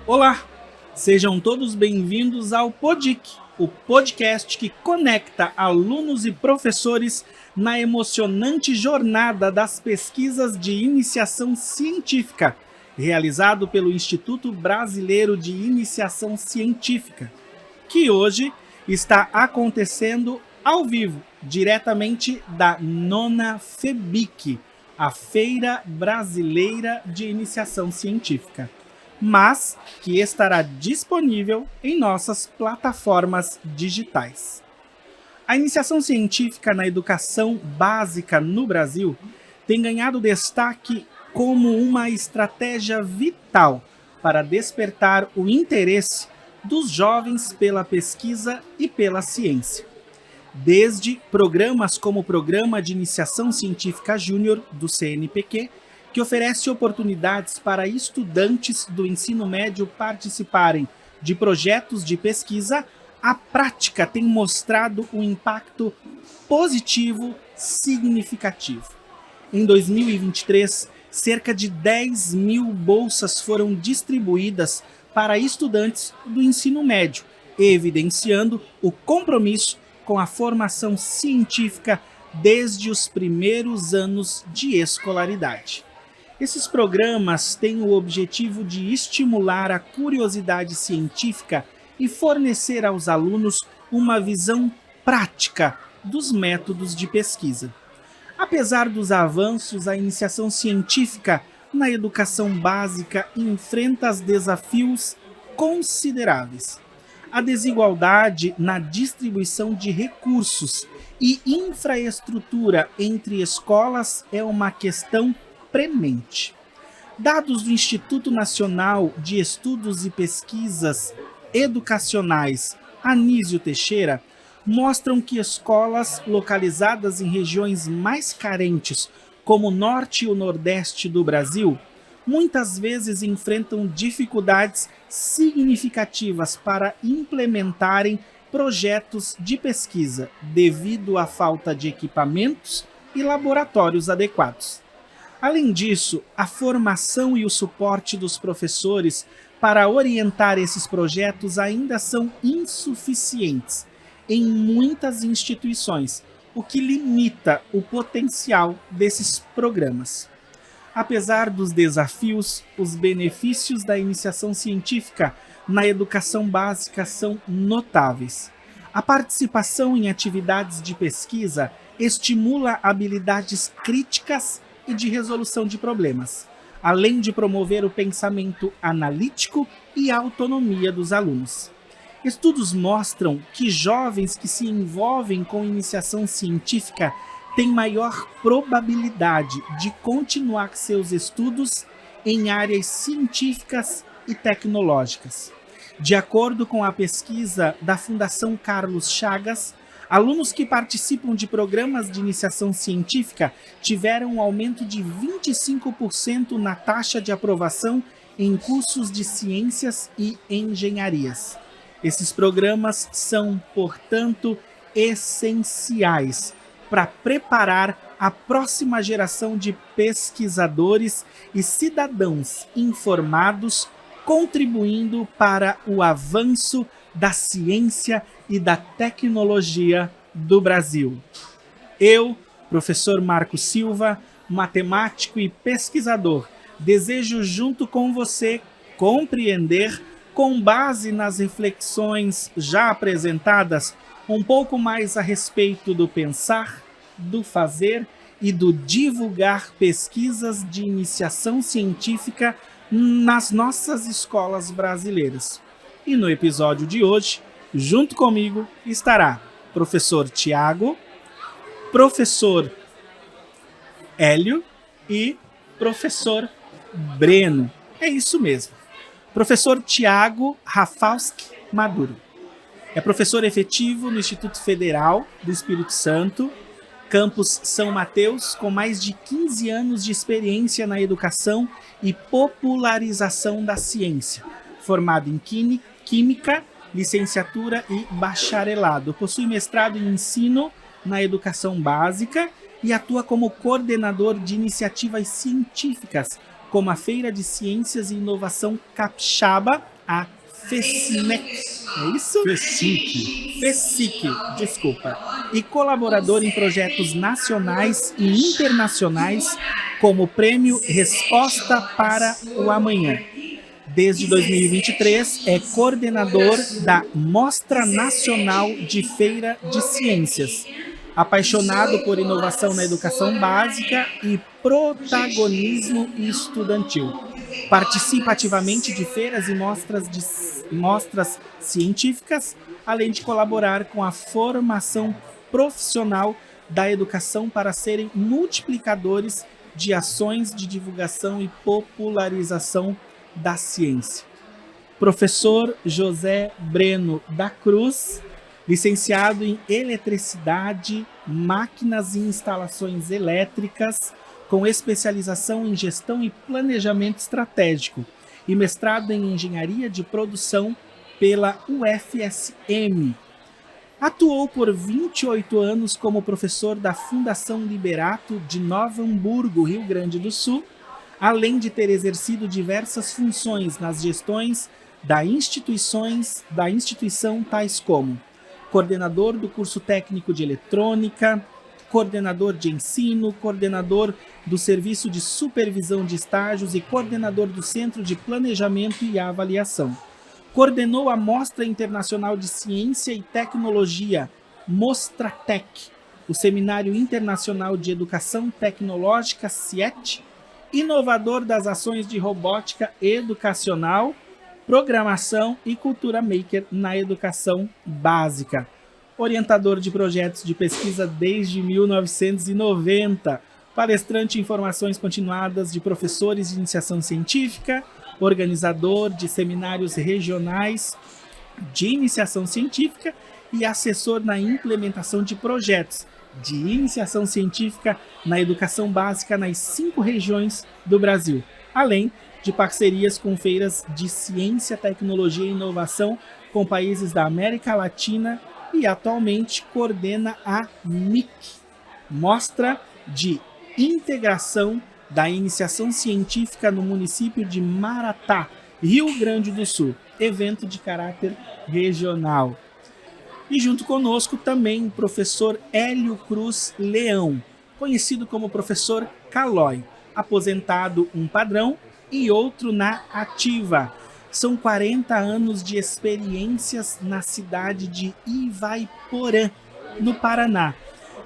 Olá, sejam todos bem-vindos ao Podic, o podcast que conecta alunos e professores na emocionante jornada das pesquisas de iniciação científica, realizado pelo Instituto Brasileiro de Iniciação Científica, que hoje está acontecendo ao vivo, diretamente da 9ª FEBIC, a Feira Brasileira de Iniciação Científica, mas que estará disponível em nossas plataformas digitais. A iniciação científica na educação básica no Brasil tem ganhado destaque como uma estratégia vital para despertar o interesse dos jovens pela pesquisa e pela ciência. Desde programas como o Programa de Iniciação Científica Júnior do CNPq, que oferece oportunidades para estudantes do ensino médio participarem de projetos de pesquisa, a prática tem mostrado um impacto positivo significativo. Em 2023, cerca de 10 mil bolsas foram distribuídas para estudantes do ensino médio, evidenciando o compromisso com a formação científica desde os primeiros anos de escolaridade. Esses programas têm o objetivo de estimular a curiosidade científica e fornecer aos alunos uma visão prática dos métodos de pesquisa. Apesar dos avanços, a iniciação científica na educação básica enfrenta desafios consideráveis. A desigualdade na distribuição de recursos e infraestrutura entre escolas é uma questão premente. Dados do Instituto Nacional de Estudos e Pesquisas Educacionais, Anísio Teixeira, mostram que escolas localizadas em regiões mais carentes, como o norte e o nordeste do Brasil, muitas vezes enfrentam dificuldades significativas para implementarem projetos de pesquisa devido à falta de equipamentos e laboratórios adequados. Além disso, a formação e o suporte dos professores para orientar esses projetos ainda são insuficientes em muitas instituições, o que limita o potencial desses programas. Apesar dos desafios, os benefícios da iniciação científica na educação básica são notáveis. A participação em atividades de pesquisa estimula habilidades críticas e de resolução de problemas, além de promover o pensamento analítico e a autonomia dos alunos. Estudos mostram que jovens que se envolvem com iniciação científica têm maior probabilidade de continuar seus estudos em áreas científicas e tecnológicas. De acordo com a pesquisa da Fundação Carlos Chagas, alunos que participam de programas de iniciação científica tiveram um aumento de 25% na taxa de aprovação em cursos de ciências e engenharias. Esses programas são, portanto, essenciais para preparar a próxima geração de pesquisadores e cidadãos informados, contribuindo para o avanço da ciência e da tecnologia do Brasil. Eu, professor Marco Silva, matemático e pesquisador, desejo junto com você compreender, com base nas reflexões já apresentadas, um pouco mais a respeito do pensar, do fazer e do divulgar pesquisas de iniciação científica nas nossas escolas brasileiras. E no episódio de hoje, junto comigo estará professor Tiago, professor Hélio e professor Breno. É isso mesmo. Professor Tiago Rafalski Maduro. É professor efetivo no Instituto Federal do Espírito Santo, campus São Mateus, com mais de 15 anos de experiência na educação e popularização da ciência. Formado em Química, licenciatura e bacharelado. Possui mestrado em ensino na educação básica e atua como coordenador de iniciativas científicas, como a Feira de Ciências e Inovação Capixaba, a FECINEC, é isso? FECIC, desculpa. E colaborador em projetos nacionais e internacionais, como o Prêmio Resposta para o Amanhã. Desde 2023, é coordenador da Mostra Nacional de Feira de Ciências. Apaixonado por inovação na educação básica e protagonismo estudantil. Participa ativamente de feiras e mostras científicas, além de colaborar com a formação profissional da educação para serem multiplicadores de ações de divulgação e popularização da ciência. Professor José Breno da Cruz, licenciado em Eletricidade, Máquinas e Instalações Elétricas, com especialização em Gestão e Planejamento Estratégico, e mestrado em Engenharia de Produção pela UFSM. Atuou por 28 anos como professor da Fundação Liberato de Nova Hamburgo, Rio Grande do Sul, além de ter exercido diversas funções nas gestões da instituição tais como coordenador do curso técnico de eletrônica, coordenador de ensino, coordenador do serviço de supervisão de estágios e coordenador do Centro de Planejamento e Avaliação. Coordenou a Mostra Internacional de Ciência e Tecnologia, Mostratec, o Seminário Internacional de Educação Tecnológica, CIET, inovador das ações de robótica educacional, programação e cultura maker na educação básica. Orientador de projetos de pesquisa desde 1990, palestrante em formações continuadas de professores de iniciação científica, organizador de seminários regionais de iniciação científica e assessor na implementação de projetos de iniciação científica na educação básica nas 5 regiões do Brasil, além de parcerias com feiras de ciência, tecnologia e inovação com países da América Latina e atualmente coordena a MIC, Mostra de Integração da Iniciação Científica no município de Maratá, Rio Grande do Sul, evento de caráter regional. E junto conosco também o professor Hélio Cruz Leão, conhecido como professor Calói, aposentado um padrão e outro na ativa. São 40 anos de experiências na cidade de Ivaiporã, no Paraná.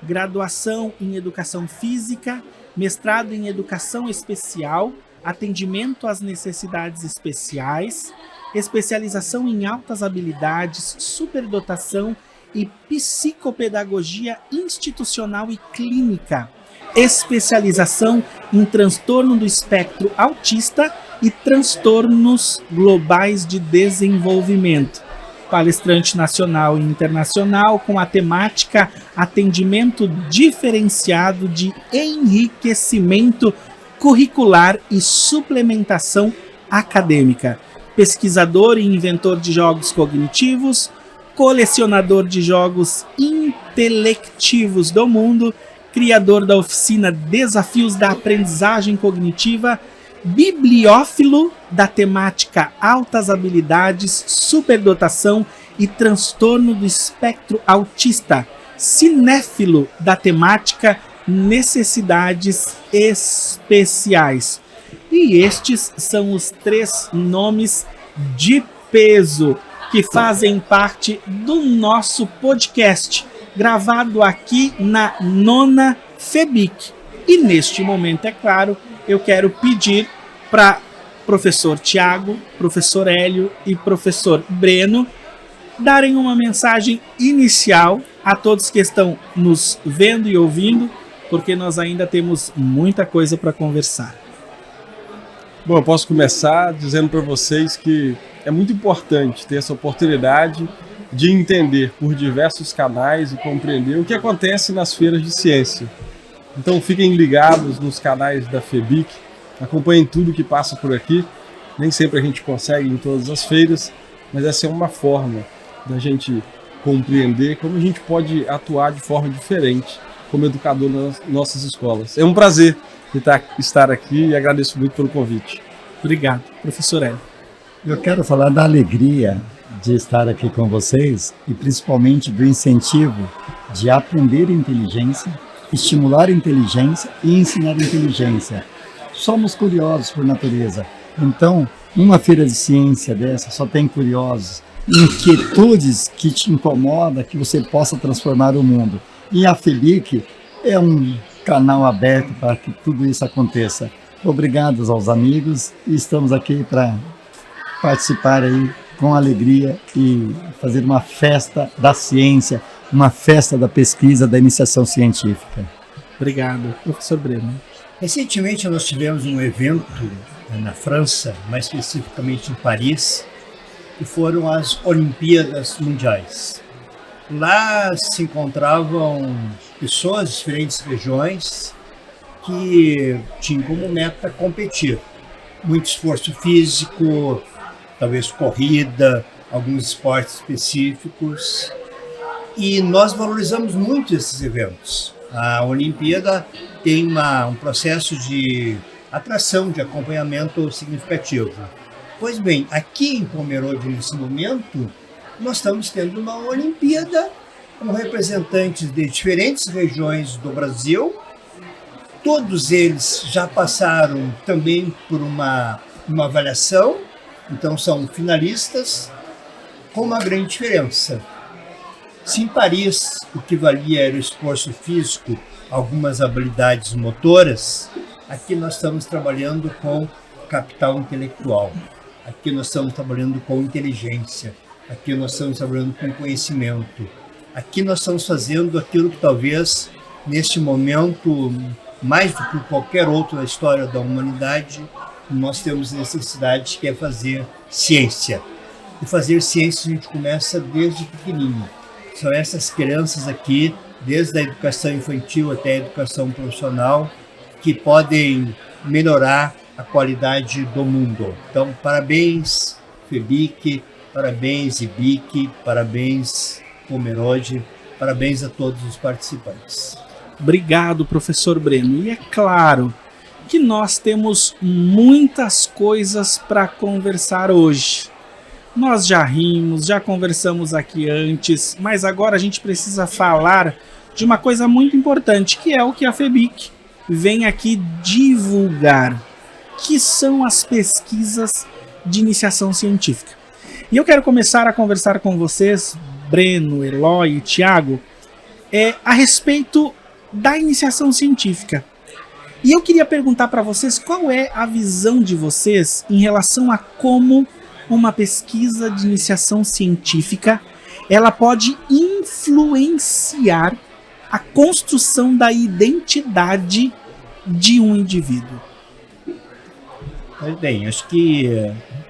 Graduação em Educação Física, mestrado em Educação Especial, atendimento às necessidades especiais, especialização em altas habilidades, superdotação e psicopedagogia institucional e clínica, especialização em transtorno do espectro autista e transtornos globais de desenvolvimento. Palestrante nacional e internacional com a temática atendimento diferenciado de enriquecimento curricular e suplementação acadêmica. Pesquisador e inventor de jogos cognitivos, colecionador de jogos intelectivos do mundo, criador da oficina Desafios da Aprendizagem Cognitiva, bibliófilo da temática Altas Habilidades, Superdotação e Transtorno do Espectro Autista, cinéfilo da temática Necessidades Especiais. E estes são os 3 nomes de peso que fazem parte do nosso podcast, gravado aqui na 9ª FEBIC. E neste momento, é claro, eu quero pedir para professor Tiago, professor Hélio e professor Breno darem uma mensagem inicial a todos que estão nos vendo e ouvindo, porque nós ainda temos muita coisa para conversar. Bom, eu posso começar dizendo para vocês que é muito importante ter essa oportunidade de entender por diversos canais e compreender o que acontece nas feiras de ciência. Então fiquem ligados nos canais da FEBIC, acompanhem tudo que passa por aqui. Nem sempre a gente consegue em todas as feiras, mas essa é uma forma da gente compreender como a gente pode atuar de forma diferente como educador nas nossas escolas. É um prazer estar aqui e agradeço muito pelo convite. Obrigado, professor Hélio. Eu quero falar da alegria de estar aqui com vocês e principalmente do incentivo de aprender inteligência, estimular inteligência e ensinar inteligência. Somos curiosos por natureza, então uma feira de ciência dessa só tem curiosos, inquietudes que te incomodam, que você possa transformar o mundo. E a FEBIC é um canal aberto para que tudo isso aconteça. Obrigados aos amigos e estamos aqui para participar aí com alegria e fazer uma festa da ciência, uma festa da pesquisa, da iniciação científica. Obrigado, professor Breno. Recentemente nós tivemos um evento na França, mais especificamente em Paris, que foram as Olimpíadas Mundiais. Lá se encontravam pessoas de diferentes regiões que tinham como meta competir. Muito esforço físico, talvez corrida, alguns esportes específicos. E nós valorizamos muito esses eventos. A Olimpíada tem um processo de atração, de acompanhamento significativo. Pois bem, aqui em Pomerode, nesse momento, nós estamos tendo uma Olimpíada com representantes de diferentes regiões do Brasil. Todos eles já passaram também por uma avaliação, então são finalistas, com uma grande diferença. Se em Paris o que valia era o esforço físico, algumas habilidades motoras, aqui nós estamos trabalhando com capital intelectual, aqui nós estamos trabalhando com inteligência, aqui nós estamos trabalhando com conhecimento, aqui nós estamos fazendo aquilo que talvez neste momento, mais do que qualquer outro na história da humanidade, nós temos necessidade, que é fazer ciência. E fazer ciência a gente começa desde pequenininho. São essas crianças aqui, desde a educação infantil até a educação profissional, que podem melhorar a qualidade do mundo. Então, parabéns, FEBIC, parabéns, IBIC, parabéns, Pomerode, parabéns a todos os participantes. Obrigado, professor Breno. E é claro que nós temos muitas coisas para conversar hoje. Nós já rimos, já conversamos aqui antes, mas agora a gente precisa falar de uma coisa muito importante, que é o que a FEBIC vem aqui divulgar, que são as pesquisas de iniciação científica. E eu quero começar a conversar com vocês, Breno, Eloy e Thiago, a respeito da iniciação científica. E eu queria perguntar para vocês qual é a visão de vocês em relação a como uma pesquisa de iniciação científica ela pode influenciar a construção da identidade de um indivíduo. Bem, acho que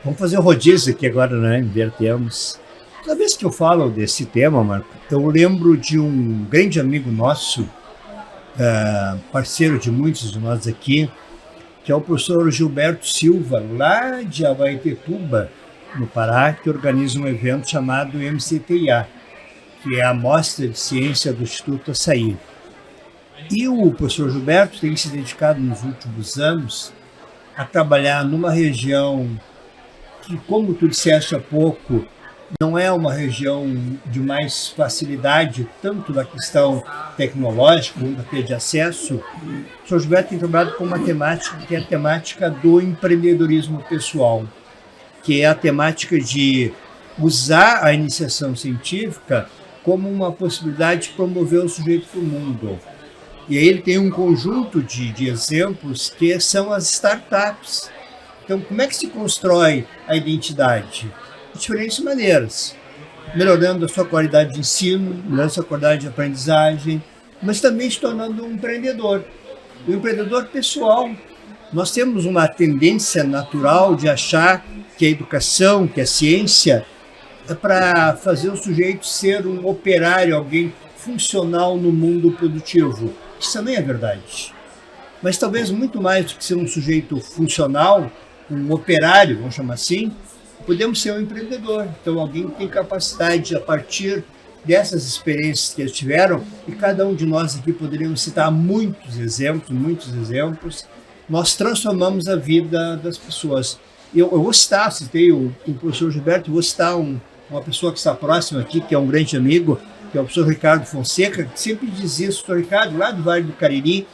vamos fazer o rodízio aqui agora, né? Invertemos. Toda vez que eu falo desse tema, Marco, eu lembro de um grande amigo nosso, parceiro de muitos de nós aqui, que é o professor Gilberto Silva, lá de Abaetetuba, no Pará, que organiza um evento chamado MCTIA, que é a Mostra de Ciência do Instituto Açaí. E o professor Gilberto tem se dedicado nos últimos anos a trabalhar numa região que, como tu disseste há pouco, não é uma região de mais facilidade, tanto da questão tecnológica, como da de acesso. O professor Gilberto tem trabalhado com uma temática que é a temática do empreendedorismo pessoal, que é a temática de usar a iniciação científica como uma possibilidade de promover o sujeito para o mundo. E aí ele tem um conjunto de exemplos que são as startups. Então, como é que se constrói a identidade? De diferentes maneiras. Melhorando a sua qualidade de ensino, melhorando a sua qualidade de aprendizagem, mas também se tornando um empreendedor. Um empreendedor pessoal. Nós temos uma tendência natural de achar que a educação, que a ciência é para fazer o sujeito ser um operário, alguém funcional no mundo produtivo. Isso também é verdade. Mas talvez muito mais do que ser um sujeito funcional, um operário, vamos chamar assim, podemos ser um empreendedor. Então alguém que tem capacidade, a partir dessas experiências que eles tiveram, e cada um de nós aqui poderíamos citar muitos exemplos, nós transformamos a vida das pessoas. Eu vou citar, citei o professor Gilberto, vou citar uma pessoa que está próxima aqui, que é um grande amigo, que é o professor Ricardo Fonseca, que sempre dizia isso. O professor Ricardo, lá do Vale do Cariri,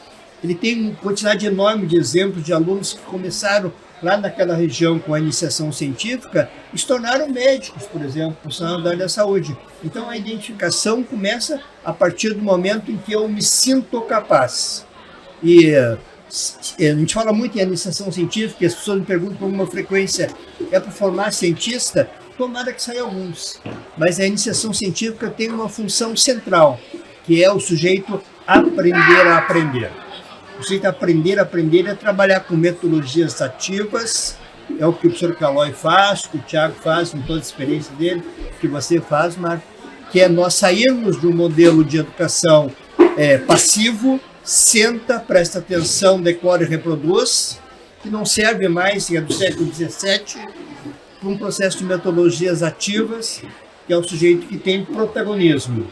ele tem uma quantidade enorme de exemplos de alunos que começaram lá naquela região com a iniciação científica e se tornaram médicos, por exemplo, profissionais da área da saúde. Então a identificação começa a partir do momento em que eu me sinto capaz. E a gente fala muito em iniciação científica, e as pessoas me perguntam com alguma frequência, é para formar cientista? Tomara que saia alguns. Mas a iniciação científica tem uma função central, que é o sujeito aprender a aprender. O sujeito aprender a aprender é trabalhar com metodologias ativas, é o que o professor Calói faz, que o Tiago faz, com toda a experiência dele, que você faz, Marco, que é nós sairmos de um modelo de educação passivo, senta, presta atenção, decora e reproduz, que não serve mais, é do século XVII, para um processo de metodologias ativas, que é o sujeito que tem protagonismo.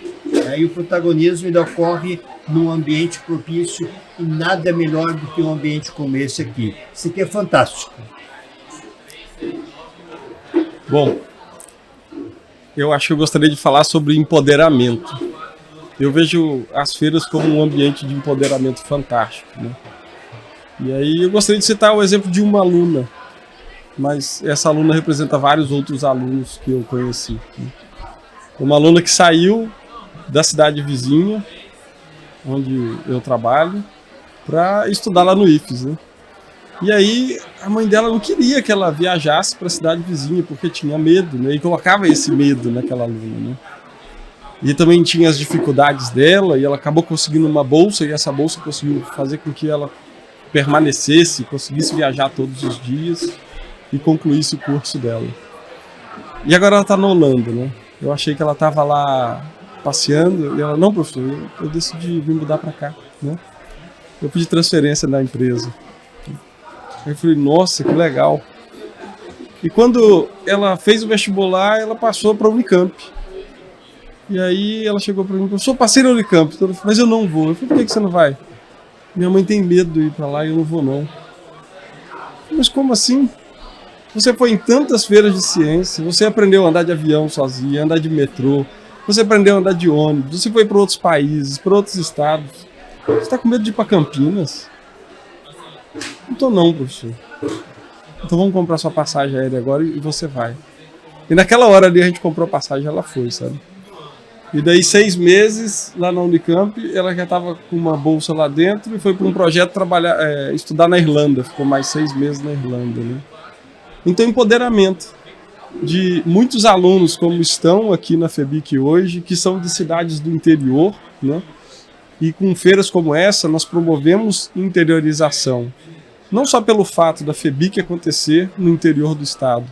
E o protagonismo ainda ocorre num ambiente propício, e nada melhor do que um ambiente como esse aqui. Isso aqui é fantástico. Bom, eu acho que eu gostaria de falar sobre empoderamento. Eu vejo as feiras como um ambiente de empoderamento fantástico, né? E aí eu gostaria de citar o exemplo de uma aluna, mas essa aluna representa vários outros alunos que eu conheci, né? Uma aluna que saiu da cidade vizinha, onde eu trabalho, para estudar lá no IFES, né? E aí a mãe dela não queria que ela viajasse para a cidade vizinha, porque tinha medo, né? E colocava esse medo naquela aluna, né? E também tinha as dificuldades dela, e ela acabou conseguindo uma bolsa, e essa bolsa conseguiu fazer com que ela permanecesse, conseguisse viajar todos os dias e concluísse o curso dela. E agora ela está na Holanda, né? Eu achei que ela estava lá passeando, e ela, não, professor, eu decidi vir mudar para cá, né? Eu pedi transferência na empresa. Aí eu falei, nossa, que legal. E quando ela fez o vestibular, ela passou para a Unicamp. E aí ela chegou para mim, professor, passei na Unicamp, mas eu não vou. Eu falei, por que você não vai? Minha mãe tem medo de ir para lá e eu não vou não. Mas como assim? Você foi em tantas feiras de ciência, você aprendeu a andar de avião sozinha, andar de metrô, você aprendeu a andar de ônibus, você foi para outros países, para outros estados. Você está com medo de ir para Campinas? Não estou não, professor. Então vamos comprar sua passagem aérea agora e você vai. E naquela hora ali a gente comprou a passagem e ela foi, sabe? E daí 6 meses lá na Unicamp, ela já estava com uma bolsa lá dentro e foi para um projeto estudar na Irlanda. Ficou mais 6 meses na Irlanda, né? Então empoderamento de muitos alunos como estão aqui na FEBIC hoje, que são de cidades do interior, né? E com feiras como essa nós promovemos interiorização. Não só pelo fato da FEBIC acontecer no interior do estado,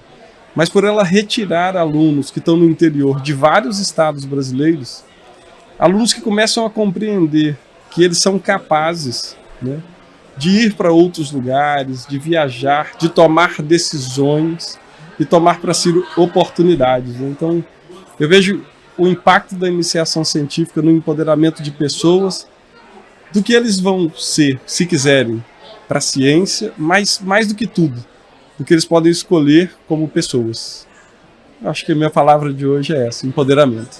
mas por ela retirar alunos que estão no interior de vários estados brasileiros, alunos que começam a compreender que eles são capazes, né, de ir para outros lugares, de viajar, de tomar decisões e tomar para si oportunidades. Então, eu vejo o impacto da iniciação científica no empoderamento de pessoas, do que eles vão ser, se quiserem, para a ciência, mas mais do que tudo, do que eles podem escolher como pessoas. Acho que a minha palavra de hoje é essa, empoderamento.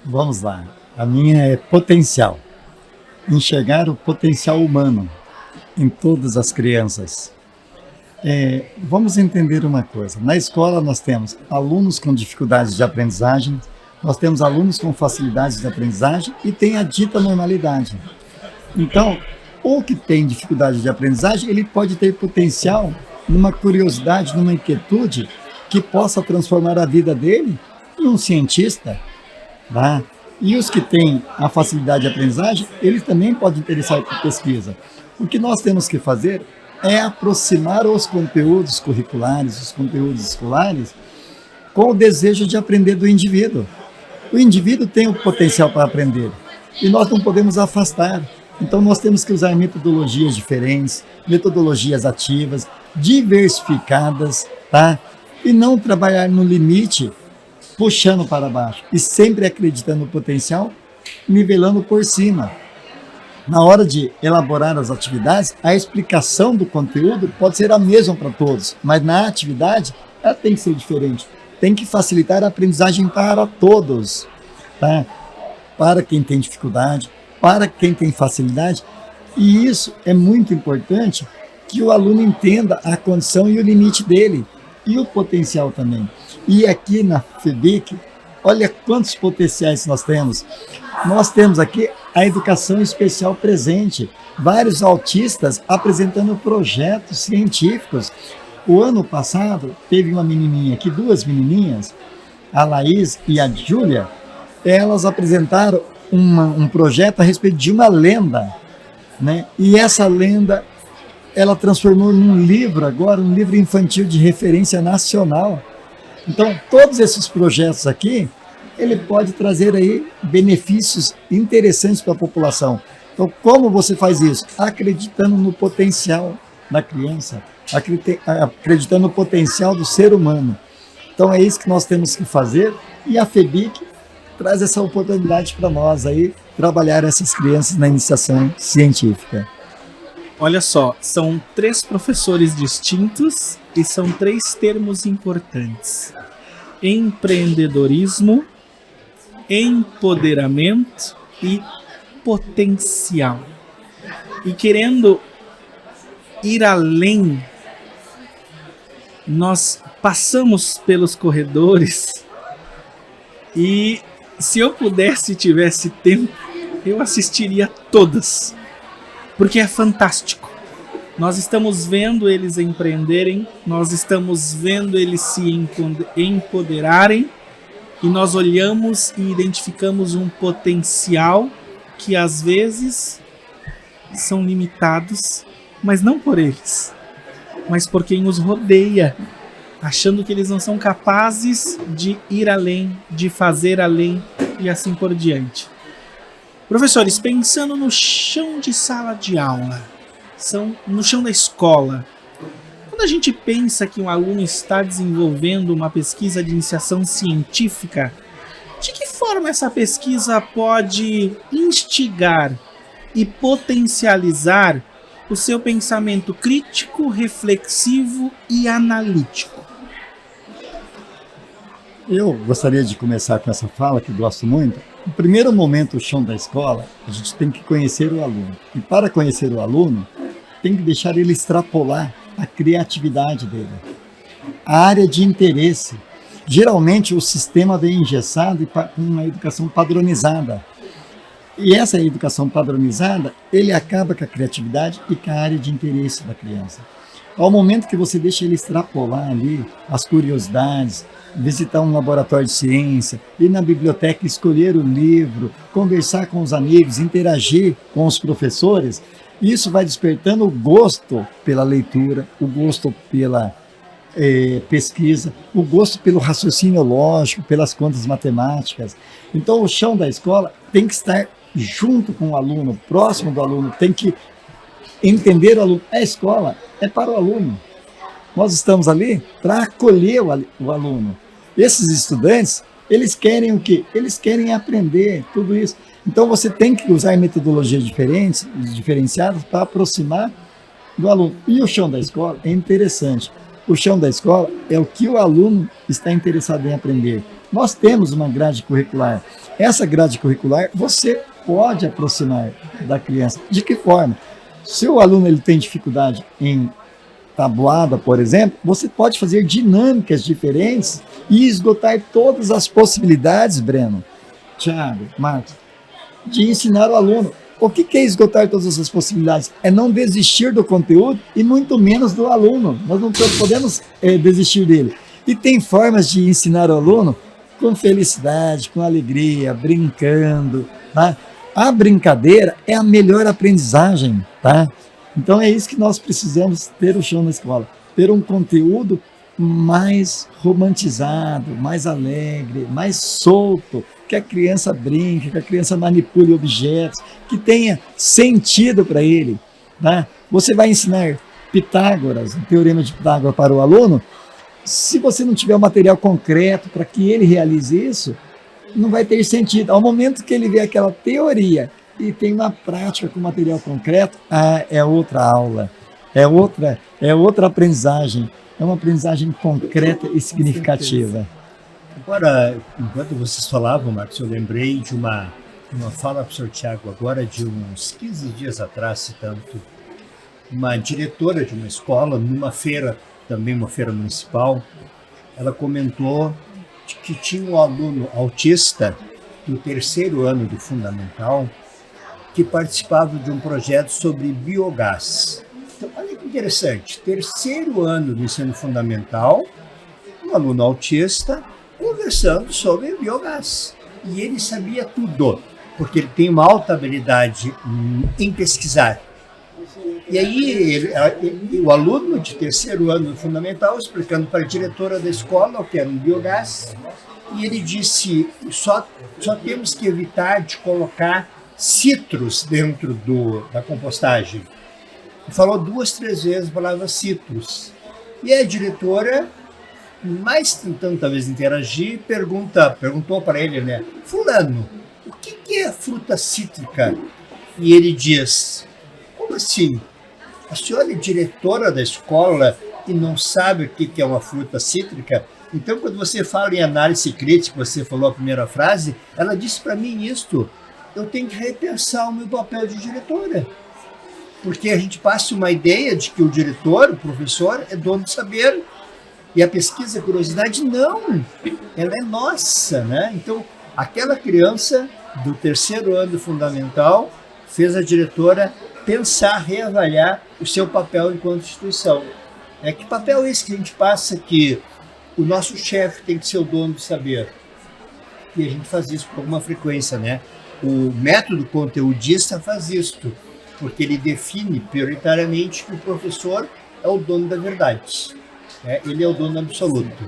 Vamos lá. A minha é potencial. Enxergar o potencial humano em todas as crianças. Vamos entender uma coisa. Na escola nós temos alunos com dificuldades de aprendizagem, nós temos alunos com facilidades de aprendizagem e tem a dita normalidade. Então, o que tem dificuldade de aprendizagem, ele pode ter potencial numa curiosidade, numa inquietude que possa transformar a vida dele em um cientista, tá? E os que têm a facilidade de aprendizagem, eles também podem interessar por pesquisa. O que nós temos que fazer é aproximar os conteúdos curriculares, os conteúdos escolares, com o desejo de aprender do indivíduo. O indivíduo tem o potencial para aprender e nós não podemos afastar. Então nós temos que usar metodologias diferentes, metodologias ativas, diversificadas, tá? E não trabalhar no limite, puxando para baixo, e sempre acreditando no potencial, nivelando por cima. Na hora de elaborar as atividades, a explicação do conteúdo pode ser a mesma para todos, mas na atividade ela tem que ser diferente. Tem que facilitar a aprendizagem para todos, tá? Para quem tem dificuldade, para quem tem facilidade. E isso é muito importante, que o aluno entenda a condição e o limite dele, e o potencial também. E aqui na FEBIC, olha quantos potenciais nós temos. Nós temos aqui a educação especial presente, vários autistas apresentando projetos científicos. O ano passado, teve uma menininha aqui, 2 menininhas, a Laís e a Júlia, elas apresentaram um projeto a respeito de uma lenda, né? E essa lenda, ela transformou num livro agora, um livro infantil de referência nacional. Então, todos esses projetos aqui, ele pode trazer aí benefícios interessantes para a população. Então, como você faz isso? Acreditando no potencial da criança, acreditando no potencial do ser humano. Então, é isso que nós temos que fazer, e a FEBIC traz essa oportunidade para nós aí, trabalhar essas crianças na iniciação científica. Olha só, são 3 professores distintos e são 3 termos importantes: empreendedorismo, empoderamento e potencial. E querendo ir além, nós passamos pelos corredores e, se eu pudesse e tivesse tempo, eu assistiria todas, porque é fantástico. Nós estamos vendo eles empreenderem, nós estamos vendo eles se empoderarem, e nós olhamos e identificamos um potencial que às vezes são limitados, mas não por eles, mas por quem os rodeia, achando que eles não são capazes de ir além, de fazer além e assim por diante. Professores, pensando no chão de sala de aula, no chão da escola, quando a gente pensa que um aluno está desenvolvendo uma pesquisa de iniciação científica, de que forma essa pesquisa pode instigar e potencializar o seu pensamento crítico, reflexivo e analítico? Eu gostaria de começar com essa fala, que gosto muito. No primeiro momento, o chão da escola, a gente tem que conhecer o aluno. E para conhecer o aluno, tem que deixar ele extrapolar a criatividade dele, a área de interesse. Geralmente o sistema vem engessado e com uma educação padronizada. E essa educação padronizada, ele acaba com a criatividade e com a área de interesse da criança. Ao momento que você deixa ele extrapolar ali as curiosidades, visitar um laboratório de ciência, ir na biblioteca, escolher o livro, conversar com os amigos, interagir com os professores, isso vai despertando o gosto pela leitura, o gosto pela pesquisa, o gosto pelo raciocínio lógico, pelas contas matemáticas. Então, o chão da escola tem que estar junto com o aluno, próximo do aluno, tem que entender o aluno. A escola é para o aluno. Nós estamos ali para acolher o aluno. Esses estudantes, eles querem o quê? Eles querem aprender tudo isso. Então, você tem que usar metodologias diferenciadas para aproximar do aluno. E o chão da escola é interessante. O chão da escola é o que o aluno está interessado em aprender. Nós temos uma grade curricular. Essa grade curricular, você pode aproximar da criança. De que forma? Se o aluno ele tem dificuldade em tabuada, por exemplo, você pode fazer dinâmicas diferentes e esgotar todas as possibilidades, Breno, Thiago, Marcos, de ensinar o aluno. O que é esgotar todas as possibilidades? É não desistir do conteúdo e muito menos do aluno. Nós não podemos desistir dele. E tem formas de ensinar o aluno com felicidade, com alegria, brincando, tá? A brincadeira é a melhor aprendizagem, tá? Então é isso que nós precisamos ter o chão na escola. Ter um conteúdo mais romantizado, mais alegre, mais solto, que a criança brinque, que a criança manipule objetos, que tenha sentido para ele, tá? Você vai ensinar Pitágoras, o teorema de Pitágoras para o aluno, se você não tiver o material concreto para que ele realize isso, não vai ter sentido. Ao momento que ele vê aquela teoria e tem uma prática com material concreto, é outra aula, é outra aprendizagem, é uma aprendizagem concreta e significativa. Agora, enquanto vocês falavam, Marcos, eu lembrei de uma fala do professor Tiago agora, de uns 15 dias atrás, se tanto, uma diretora de uma escola, numa feira, também uma feira municipal, ela comentou de que tinha um aluno autista do 3º ano do Fundamental que participava de um projeto sobre biogás. Então, olha que interessante, 3º ano do ensino fundamental, um aluno autista conversando sobre biogás. E ele sabia tudo, porque ele tem uma alta habilidade em pesquisar. E aí, o aluno de 3º ano do fundamental, explicando para a diretora da escola o que era um biogás, e ele disse, só temos que evitar de colocar citros dentro da compostagem. E falou 2, 3 vezes a palavra citros. E a diretora, mais tentando talvez interagir, perguntou para ele, né, fulano, o que é fruta cítrica? E ele diz, como assim? A senhora é diretora da escola e não sabe o que é uma fruta cítrica? Então, quando você fala em análise crítica, você falou a primeira frase, ela disse para mim isto, eu tenho que repensar o meu papel de diretora. Porque a gente passa uma ideia de que o diretor, o professor, é dono do saber. E a pesquisa, a curiosidade, não. Ela é nossa, né? Então, aquela criança do 3º ano fundamental fez a diretora pensar, reavaliar o seu papel enquanto instituição. Que papel é esse que a gente passa que o nosso chefe tem que ser o dono do saber? E a gente faz isso com alguma frequência, né? O método conteudista faz isto, porque ele define prioritariamente que o professor é o dono da verdade. Ele é o dono absoluto.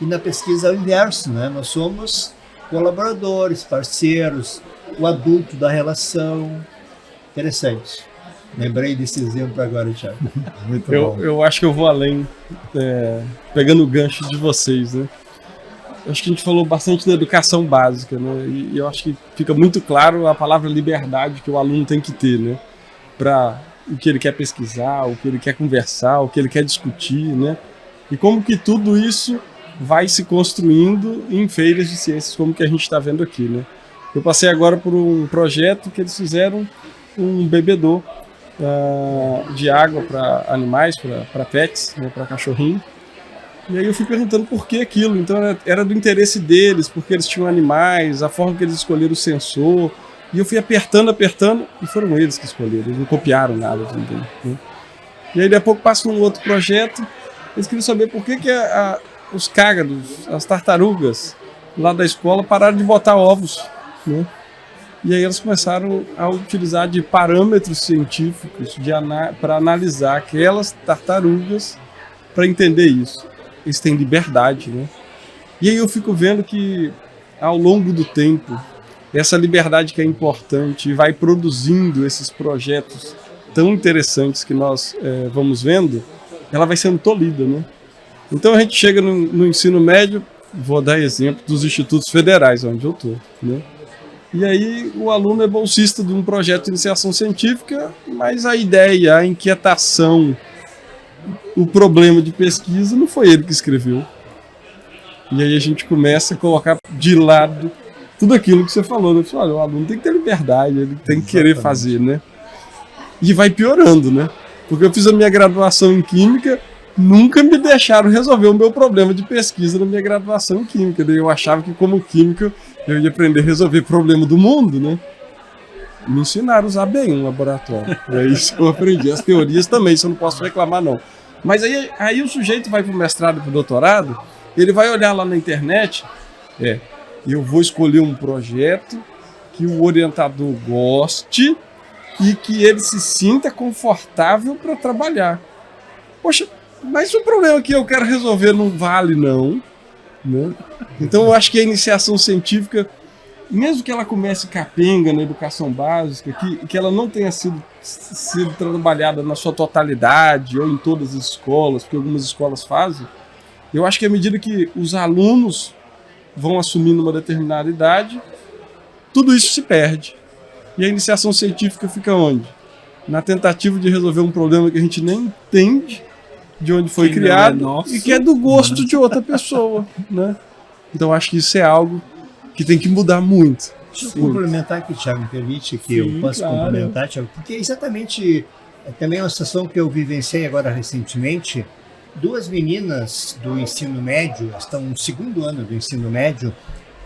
E na pesquisa é o inverso, né? Nós somos colaboradores, parceiros, o adulto da relação. Interessante. Lembrei desse exemplo agora, Thiago. Muito bom. Eu acho que eu vou além, pegando o gancho de vocês, né? Eu acho que a gente falou bastante da educação básica, né? E eu acho que fica muito claro a palavra liberdade que o aluno tem que ter, né? Para o que ele quer pesquisar, o que ele quer conversar, o que ele quer discutir, né? E como que tudo isso vai se construindo em feiras de ciências, como que a gente está vendo aqui, né? Eu passei agora por um projeto que eles fizeram um bebedor de água para animais, para pets, né, para cachorrinho. E aí eu fui perguntando por que aquilo. Então era do interesse deles, porque eles tinham animais, a forma que eles escolheram o sensor. E eu fui apertando, e foram eles que escolheram, eles não copiaram nada de ninguém, né? E aí, daqui a pouco, passa um outro projeto, eles queriam saber por que os cágados, as tartarugas lá da escola pararam de botar ovos, né? E aí eles começaram a utilizar de parâmetros científicos para analisar aquelas tartarugas para entender isso. Eles têm liberdade, né? E aí eu fico vendo que, ao longo do tempo, essa liberdade que é importante e vai produzindo esses projetos tão interessantes que nós vamos vendo, ela vai sendo tolhida, né? Então a gente chega no ensino médio, vou dar exemplo dos institutos federais, onde eu estou, né? E aí o aluno é bolsista de um projeto de iniciação científica, mas a ideia, a inquietação, o problema de pesquisa não foi ele que escreveu. E aí a gente começa a colocar de lado tudo aquilo que você falou, né? Olha, o aluno tem que ter liberdade, ele tem que querer fazer, né? E vai piorando, né? Porque eu fiz a minha graduação em Química, nunca me deixaram resolver o meu problema de pesquisa na minha graduação em Química. Daí eu achava que, como químico, eu ia aprender a resolver problema do mundo, né? Me ensinaram a usar bem um laboratório. É isso que eu aprendi. As teorias também, isso eu não posso reclamar, não. Mas aí o sujeito vai para o mestrado e para o doutorado, ele vai olhar lá na internet, eu vou escolher um projeto que o orientador goste e que ele se sinta confortável para trabalhar. Poxa, mas o problema que eu quero resolver não vale, não, né? Então eu acho que a iniciação científica, mesmo que ela comece capenga na educação básica, que ela não tenha sido trabalhada na sua totalidade ou em todas as escolas, porque algumas escolas fazem, eu acho que à medida que os alunos vão assumindo uma determinada idade, tudo isso se perde. E a iniciação científica fica onde? Na tentativa de resolver um problema que a gente nem entende de onde foi Que não criado é nosso. e que é do gosto de outra pessoa, né? Então acho que isso é algo que tem que mudar muito. Deixa eu complementar aqui, Thiago, me permite que eu possa complementar, Thiago, porque é exatamente também uma situação que eu vivenciei agora recentemente. 2 meninas do ensino médio, estão no 2º ano do ensino médio,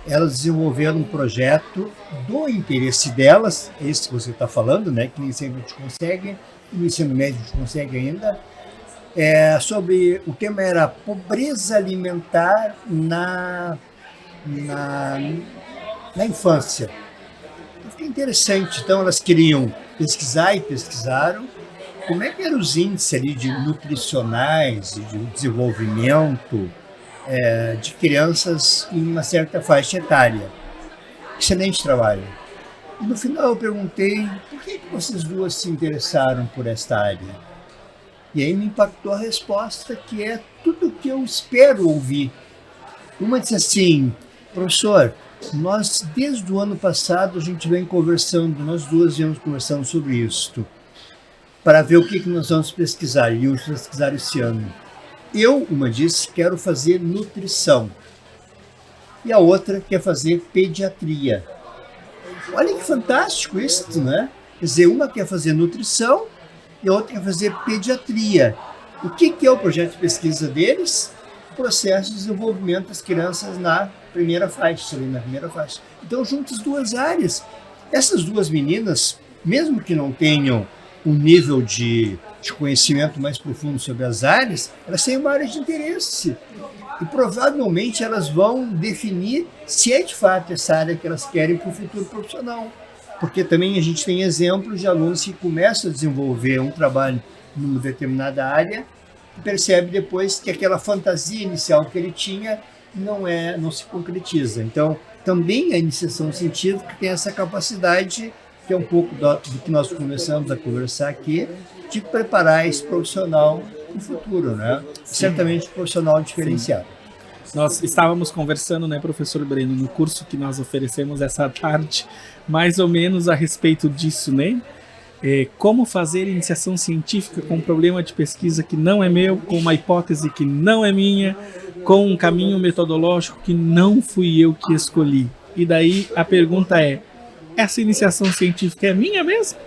elas desenvolveram um projeto do interesse delas, é isso que você está falando, né? Que nem sempre a gente consegue, no ensino médio a gente consegue ainda, sobre o tema era pobreza alimentar na infância. Foi interessante, então elas queriam pesquisar e pesquisaram como é que eram os índices ali de nutricionais e de desenvolvimento de crianças em uma certa faixa etária. Excelente trabalho. E no final eu perguntei por que vocês duas se interessaram por esta área. E aí me impactou a resposta, que é tudo o que eu espero ouvir. Uma disse assim: professor, nós desde o ano passado a gente vem conversando, nós duas viemos conversando sobre isso, para ver o que nós vamos pesquisar, e vamos pesquisar esse ano. Uma disse, quero fazer nutrição, e a outra quer fazer pediatria. Olha que fantástico isso, né? Quer dizer, uma quer fazer nutrição e a outra quer fazer pediatria. O que é o projeto de pesquisa deles? O processo de desenvolvimento das crianças na primeira faixa. Então, juntam as 2 áreas. Essas 2 meninas, mesmo que não tenham um nível de conhecimento mais profundo sobre as áreas, elas têm uma área de interesse. E provavelmente elas vão definir se é de fato essa área que elas querem para o futuro profissional. Porque também a gente tem exemplos de alunos que começam a desenvolver um trabalho numa determinada área e percebe depois que aquela fantasia inicial que ele tinha não se concretiza. Então, também a iniciação científica tem essa capacidade, que é um pouco do que nós começamos a conversar aqui, de preparar esse profissional para o futuro, né? Certamente um profissional diferenciado. Nós estávamos conversando, né, professor Breno, no curso que nós oferecemos essa tarde, mais ou menos a respeito disso, né? Como fazer iniciação científica com um problema de pesquisa que não é meu, com uma hipótese que não é minha, com um caminho metodológico que não fui eu que escolhi. E daí a pergunta é: essa iniciação científica é minha mesmo?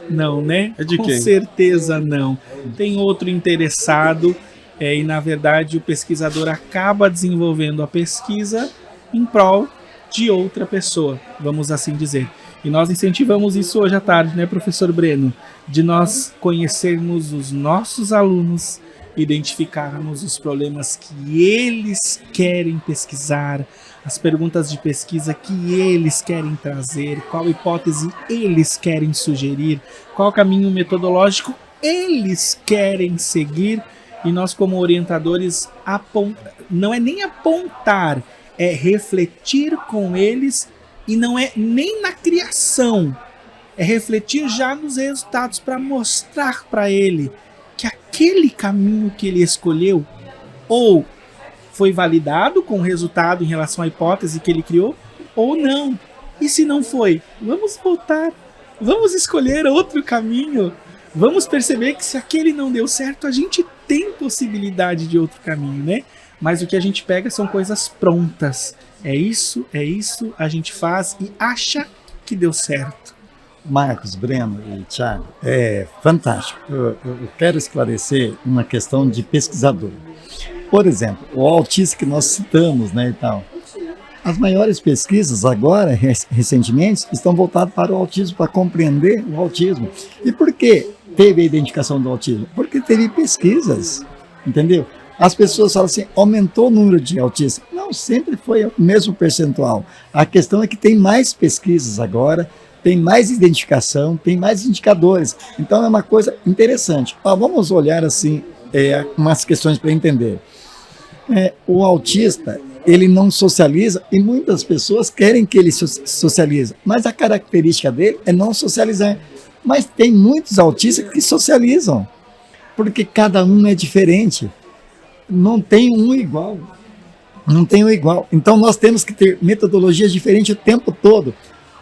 Não, né? É de com quem? certeza não. Tem outro interessado, e na verdade o pesquisador acaba desenvolvendo a pesquisa em prol de outra pessoa, vamos assim dizer. E nós incentivamos isso hoje à tarde, né, professor Breno? De nós conhecermos os nossos alunos, identificarmos os problemas que eles querem pesquisar, as perguntas de pesquisa que eles querem trazer, qual hipótese eles querem sugerir, qual caminho metodológico eles querem seguir, e nós como orientadores não é nem apontar, é refletir com eles, e não é nem na criação, é refletir já nos resultados para mostrar para ele que aquele caminho que ele escolheu ou foi validado com o resultado em relação à hipótese que ele criou, ou não. E se não foi, vamos voltar, vamos escolher outro caminho, vamos perceber que se aquele não deu certo, a gente tem possibilidade de outro caminho, né? Mas o que a gente pega são coisas prontas. É isso, a gente faz e acha que deu certo. Marcos, Breno e Thiago, é fantástico. Eu quero esclarecer uma questão de pesquisador. Por exemplo, o autismo que nós citamos, né, e tal. As maiores pesquisas agora, recentemente, estão voltadas para o autismo, para compreender o autismo. E por que teve a identificação do autismo? Porque teve pesquisas, entendeu? As pessoas falam assim, aumentou o número de autistas. Não, sempre foi o mesmo percentual. A questão é que tem mais pesquisas agora, tem mais identificação, tem mais indicadores. Então é uma coisa interessante. Vamos olhar assim, umas questões para entender. O autista, ele não socializa e muitas pessoas querem que ele socialize, mas a característica dele é não socializar. Mas tem muitos autistas que socializam, porque cada um é diferente. Não tem um igual. Então nós temos que ter metodologias diferentes o tempo todo.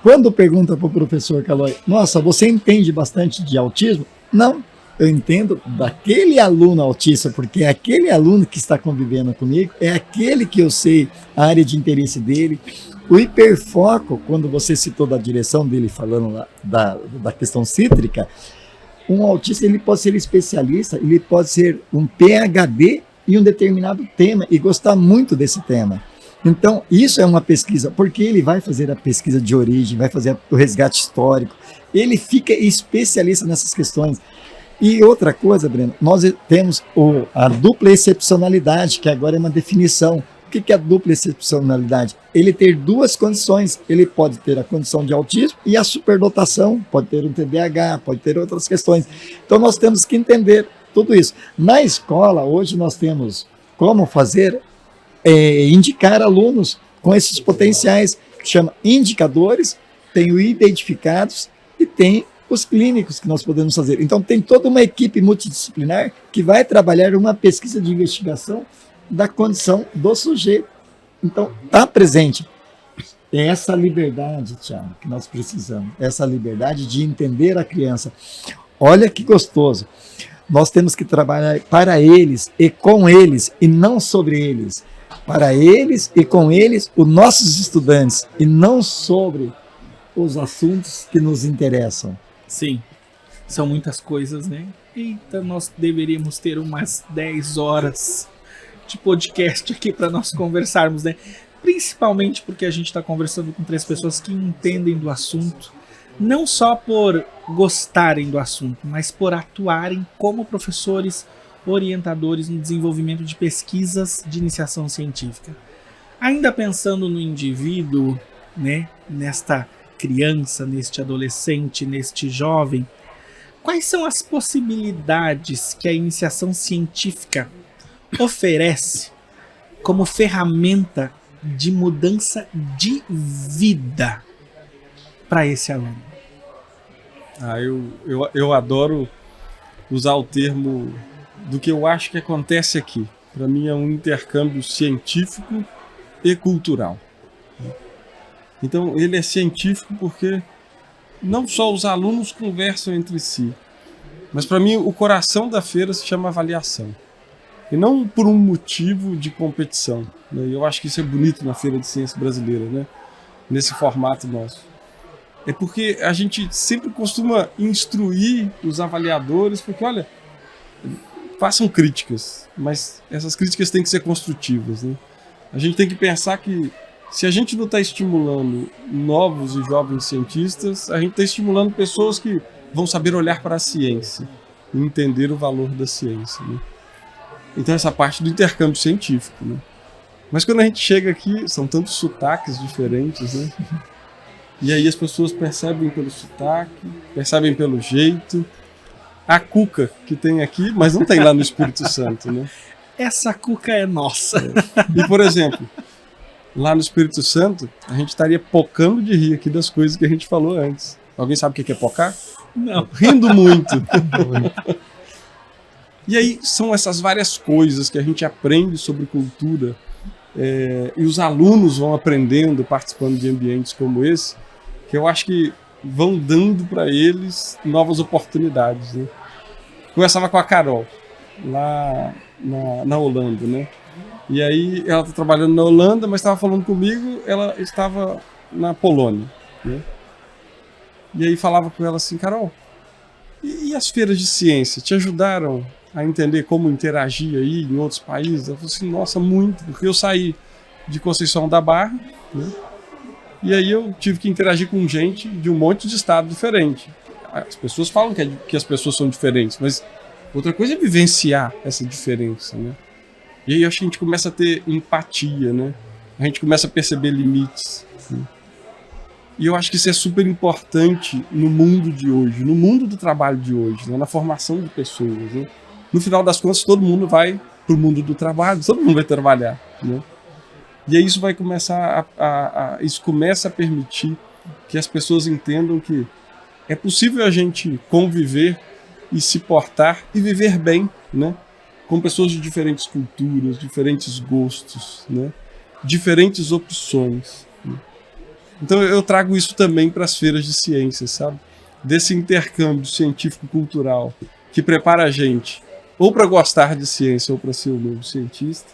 Quando pergunta para o professor Calói, nossa, você entende bastante de autismo? Não, eu entendo daquele aluno autista, porque é aquele aluno que está convivendo comigo, é aquele que eu sei a área de interesse dele. O hiperfoco, quando você citou da direção dele falando lá da questão cítrica, um autista ele pode ser especialista, ele pode ser um PhD em um determinado tema e gostar muito desse tema. Então, isso é uma pesquisa, porque ele vai fazer a pesquisa de origem, vai fazer o resgate histórico, ele fica especialista nessas questões. E outra coisa, Breno, nós temos a dupla excepcionalidade, que agora é uma definição. O que é a dupla excepcionalidade? Ele ter duas condições. Ele pode ter a condição de autismo e a superdotação, pode ter um TDAH, pode ter outras questões. Então nós temos que entender tudo isso. Na escola, hoje nós temos como fazer, indicar alunos com esses potenciais, que chama indicadores, tem o identificados e tem os clínicos que nós podemos fazer. Então tem toda uma equipe multidisciplinar que vai trabalhar uma pesquisa de investigação da condição do sujeito. Então, está presente. É essa liberdade, Thiago, que nós precisamos. Essa liberdade de entender a criança. Olha que gostoso. Nós temos que trabalhar para eles e com eles, e não sobre eles. Para eles e com eles, os nossos estudantes, e não sobre os assuntos que nos interessam. Sim, são muitas coisas, né? Eita, nós deveríamos ter umas 10 horas de podcast aqui para nós conversarmos, né? Principalmente porque a gente está conversando com 3 pessoas que entendem do assunto, não só por gostarem do assunto, mas por atuarem como professores orientadores no desenvolvimento de pesquisas de iniciação científica. Ainda pensando no indivíduo, né? Nesta criança, neste adolescente, neste jovem, quais são as possibilidades que a iniciação científica oferece como ferramenta de mudança de vida para esse aluno? Eu adoro usar o termo do que eu acho que acontece aqui. Para mim é um intercâmbio científico e cultural. Então ele é científico porque não só os alunos conversam entre si, mas para mim o coração da feira se chama avaliação. E não por um motivo de competição, né? Eu acho que isso é bonito na Feira de Ciência Brasileira, né? Nesse formato nosso. É porque a gente sempre costuma instruir os avaliadores, porque, olha, façam críticas, mas essas críticas têm que ser construtivas, né? A gente tem que pensar que se a gente não está estimulando novos e jovens cientistas, a gente está estimulando pessoas que vão saber olhar para a ciência e entender o valor da ciência, né? Então essa parte do intercâmbio científico, né? Mas quando a gente chega aqui, são tantos sotaques diferentes, né? E aí as pessoas percebem pelo sotaque, percebem pelo jeito. A cuca que tem aqui, mas não tem lá no Espírito Santo, né? Essa cuca é nossa. E, por exemplo, lá no Espírito Santo, a gente estaria pocando de rir aqui das coisas que a gente falou antes. Alguém sabe o que é pocar? Não. Rindo muito. E aí são essas várias coisas que a gente aprende sobre cultura, e os alunos vão aprendendo, participando de ambientes como esse, que eu acho que vão dando para eles novas oportunidades, né? Conversava com a Carol, lá na Holanda, né? E aí ela está trabalhando na Holanda, mas estava falando comigo, ela estava na Polônia, né? E aí falava com ela assim, Carol, e as feiras de ciência te ajudaram a entender como interagir aí em outros países? Ela falou assim, nossa, muito, porque eu saí de Conceição da Barra, né? E aí eu tive que interagir com gente de um monte de estado diferente. As pessoas falam que as pessoas são diferentes, mas outra coisa é vivenciar essa diferença, né? E aí acho que a gente começa a ter empatia, né? A gente começa a perceber limites, né? E eu acho que isso é super importante no mundo de hoje, no mundo do trabalho de hoje, né? Na formação de pessoas, né? No final das contas, todo mundo vai para o mundo do trabalho, todo mundo vai trabalhar, né? E aí isso vai começar isso começa a permitir que as pessoas entendam que é possível a gente conviver e se portar e viver bem, né? Com pessoas de diferentes culturas, diferentes gostos, né? Diferentes opções, né? Então eu trago isso também para as feiras de ciências, sabe? Desse intercâmbio científico-cultural que prepara a gente ou para gostar de ciência ou para ser um novo cientista,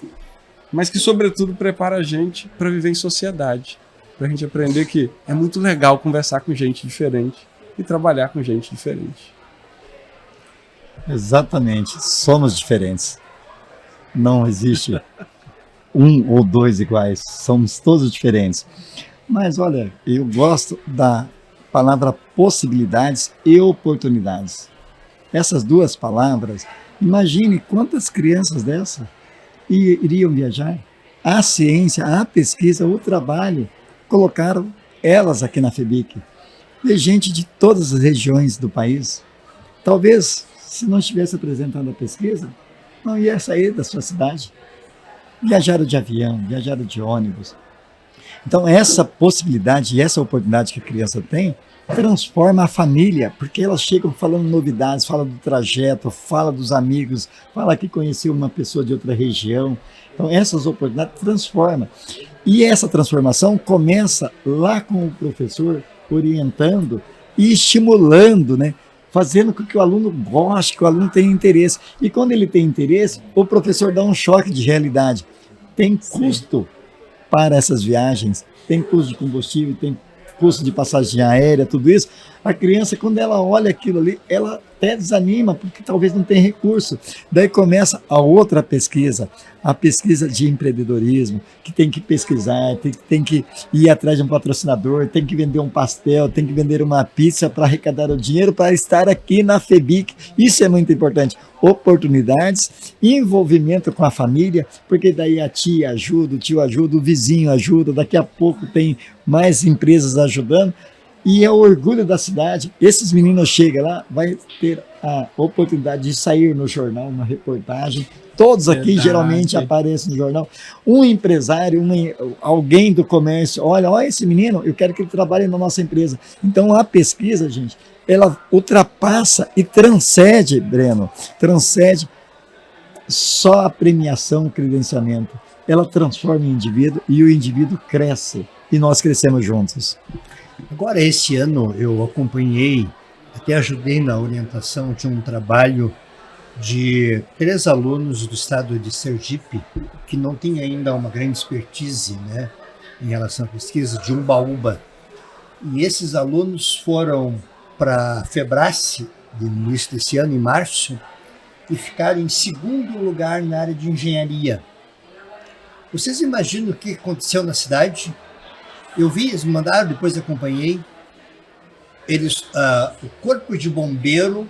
mas que, sobretudo, prepara a gente para viver em sociedade, para a gente aprender que é muito legal conversar com gente diferente e trabalhar com gente diferente. Exatamente, somos diferentes. Não existe um ou dois iguais, somos todos diferentes. Mas olha, eu gosto da palavra possibilidades e oportunidades. Essas duas palavras, imagine quantas crianças dessas iriam viajar. A ciência, a pesquisa, o trabalho, colocaram elas aqui na FEBIC. E gente de todas as regiões do país. Talvez, se não estivesse apresentando a pesquisa, não ia sair da sua cidade. Viajaram de avião, viajaram de ônibus. Então, essa possibilidade e essa oportunidade que a criança tem, transforma a família, porque elas chegam falando novidades, fala do trajeto, fala dos amigos, fala que conheceu uma pessoa de outra região. Então, essas oportunidades transformam. E essa transformação começa lá com o professor orientando e estimulando, né? Fazendo com que o aluno goste, que o aluno tenha interesse. E quando ele tem interesse, o professor dá um choque de realidade. Tem custo para essas viagens, tem custo de combustível, tem custo de passagem aérea, tudo isso. A criança, quando ela olha aquilo ali, ela até desanima, porque talvez não tenha recurso. Daí começa a outra pesquisa, a pesquisa de empreendedorismo, que tem que pesquisar, tem que ir atrás de um patrocinador, tem que vender um pastel, tem que vender uma pizza para arrecadar o dinheiro para estar aqui na FEBIC. Isso é muito importante. Oportunidades, envolvimento com a família, porque daí a tia ajuda, o tio ajuda, o vizinho ajuda, daqui a pouco tem mais empresas ajudando. E é o orgulho da cidade. Esses meninos chegam lá, vai ter a oportunidade de sair no jornal, uma reportagem. Todos aqui geralmente aparecem no jornal. Um empresário, alguém do comércio, olha esse menino, eu quero que ele trabalhe na nossa empresa. Então a pesquisa, gente, ela ultrapassa e transcende, Breno, transcende só a premiação, o credenciamento. Ela transforma o indivíduo e o indivíduo cresce. E nós crescemos juntos. Agora, esse ano, eu acompanhei, até ajudei na orientação de um trabalho de 3 alunos do estado de Sergipe, que não tem ainda uma grande expertise, né, em relação à pesquisa, de Umbaúba. E esses alunos foram para a Febrace, no início desse ano, em março, e ficaram em 2º lugar na área de engenharia. Vocês imaginam o que aconteceu na cidade? Eu vi, eles mandaram, depois acompanhei. O corpo de bombeiro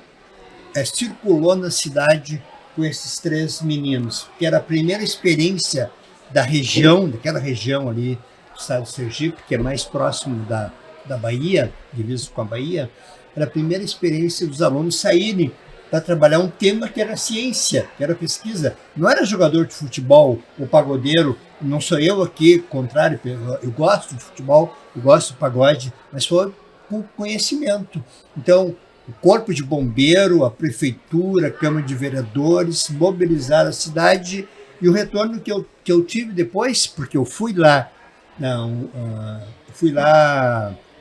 circulou na cidade com esses 3 meninos, que era a primeira experiência da região, daquela região ali do estado de Sergipe, que é mais próximo da Bahia, divisa com a Bahia. Era a primeira experiência dos alunos saírem para trabalhar um tema que era ciência, que era pesquisa. Não era jogador de futebol ou pagodeiro, não sou eu aqui, contrário, eu gosto de futebol, eu gosto de pagode, mas foi com conhecimento. Então, o corpo de bombeiro, a prefeitura, a Câmara de Vereadores, mobilizaram a cidade, e o retorno que eu tive depois, porque eu fui lá,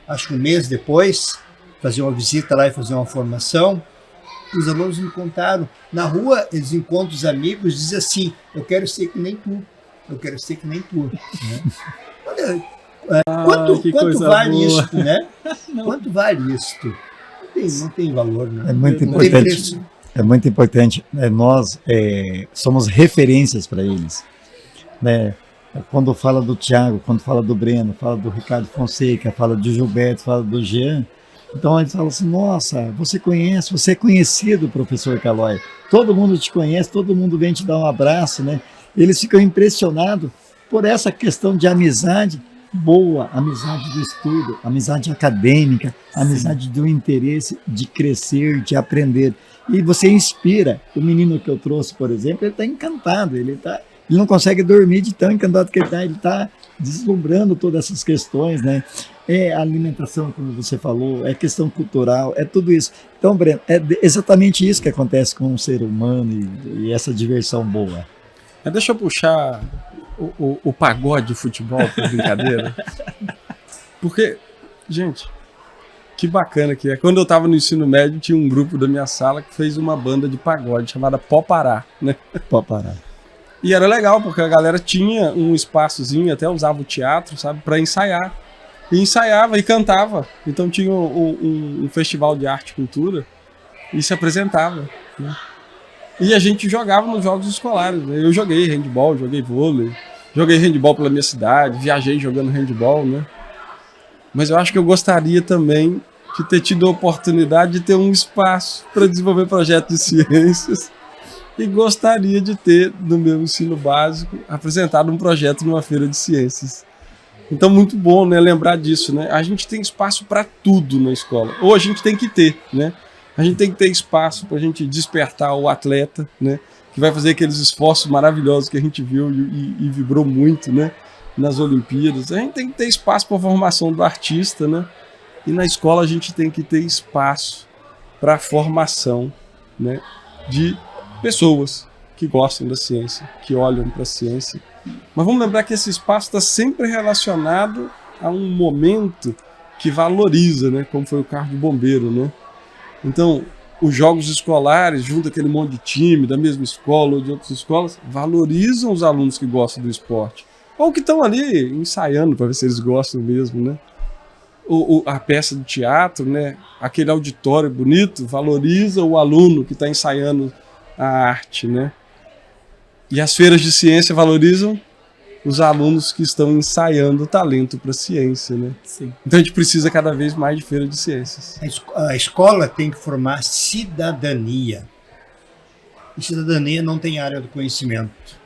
acho que um mês depois, fazer uma visita lá e fazer uma formação. Os alunos me contaram, na rua eles encontram os amigos e dizem assim, eu quero ser que nem tu, eu quero ser que nem tu. Né? Olha, quanto vale boa. Isso, né? Quanto vale isso? Não tem valor, né? É muito importante. É muito importante. Nós somos referências para eles. Né? Quando fala do Thiago, quando fala do Breno, fala do Ricardo Fonseca, fala do Gilberto, fala do Jean. Então eles falam assim, nossa, você é conhecido, professor Calói. Todo mundo te conhece, todo mundo vem te dar um abraço, né? Eles ficam impressionados por essa questão de amizade boa, amizade do estudo, amizade acadêmica, amizade do interesse de crescer, de aprender. E você inspira. O menino que eu trouxe, por exemplo, ele está encantado, ele não consegue dormir de tão encantado que ele está deslumbrando todas essas questões, né? É a alimentação, como você falou, é questão cultural, é tudo isso. Então, Breno, é exatamente isso que acontece com o ser humano e essa diversão boa. Deixa eu puxar o pagode de futebol para brincadeira. Porque, gente, que bacana que é. Quando eu estava no ensino médio, tinha um grupo da minha sala que fez uma banda de pagode chamada Pó Pará, né? Pode parar. E era legal, porque a galera tinha um espaçozinho, até usava o teatro, sabe, para ensaiar. E ensaiava e cantava. Então tinha um festival de arte e cultura e se apresentava, né? E a gente jogava nos jogos escolares, né? Eu joguei handball, joguei vôlei, joguei handball pela minha cidade, viajei jogando handball, né? Mas eu acho que eu gostaria também de ter tido a oportunidade de ter um espaço para desenvolver projetos de ciências e gostaria de ter, no meu ensino básico, apresentado um projeto numa feira de ciências. Então, muito bom, né, lembrar disso, né? A gente tem espaço para tudo na escola, ou a gente tem que ter, né? A gente tem que ter espaço para a gente despertar o atleta, né? Que vai fazer aqueles esforços maravilhosos que a gente viu e vibrou muito, né? Nas Olimpíadas. A gente tem que ter espaço para a formação do artista, né? E na escola a gente tem que ter espaço para a formação, né, de pessoas que gostam da ciência, que olham para a ciência. Mas vamos lembrar que esse espaço está sempre relacionado a um momento que valoriza, né? Como foi o carro de bombeiro, né? Então, os jogos escolares, junto àquele monte de time da mesma escola ou de outras escolas, valorizam os alunos que gostam do esporte. Ou que estão ali ensaiando para ver se eles gostam mesmo, né? A peça de teatro, né? Aquele auditório bonito, valoriza o aluno que está ensaiando a arte, né? E as feiras de ciência valorizam os alunos que estão ensaiando o talento para a ciência, né? Sim. Então a gente precisa cada vez mais de feira de ciências. A escola tem que formar cidadania. E cidadania não tem área do conhecimento.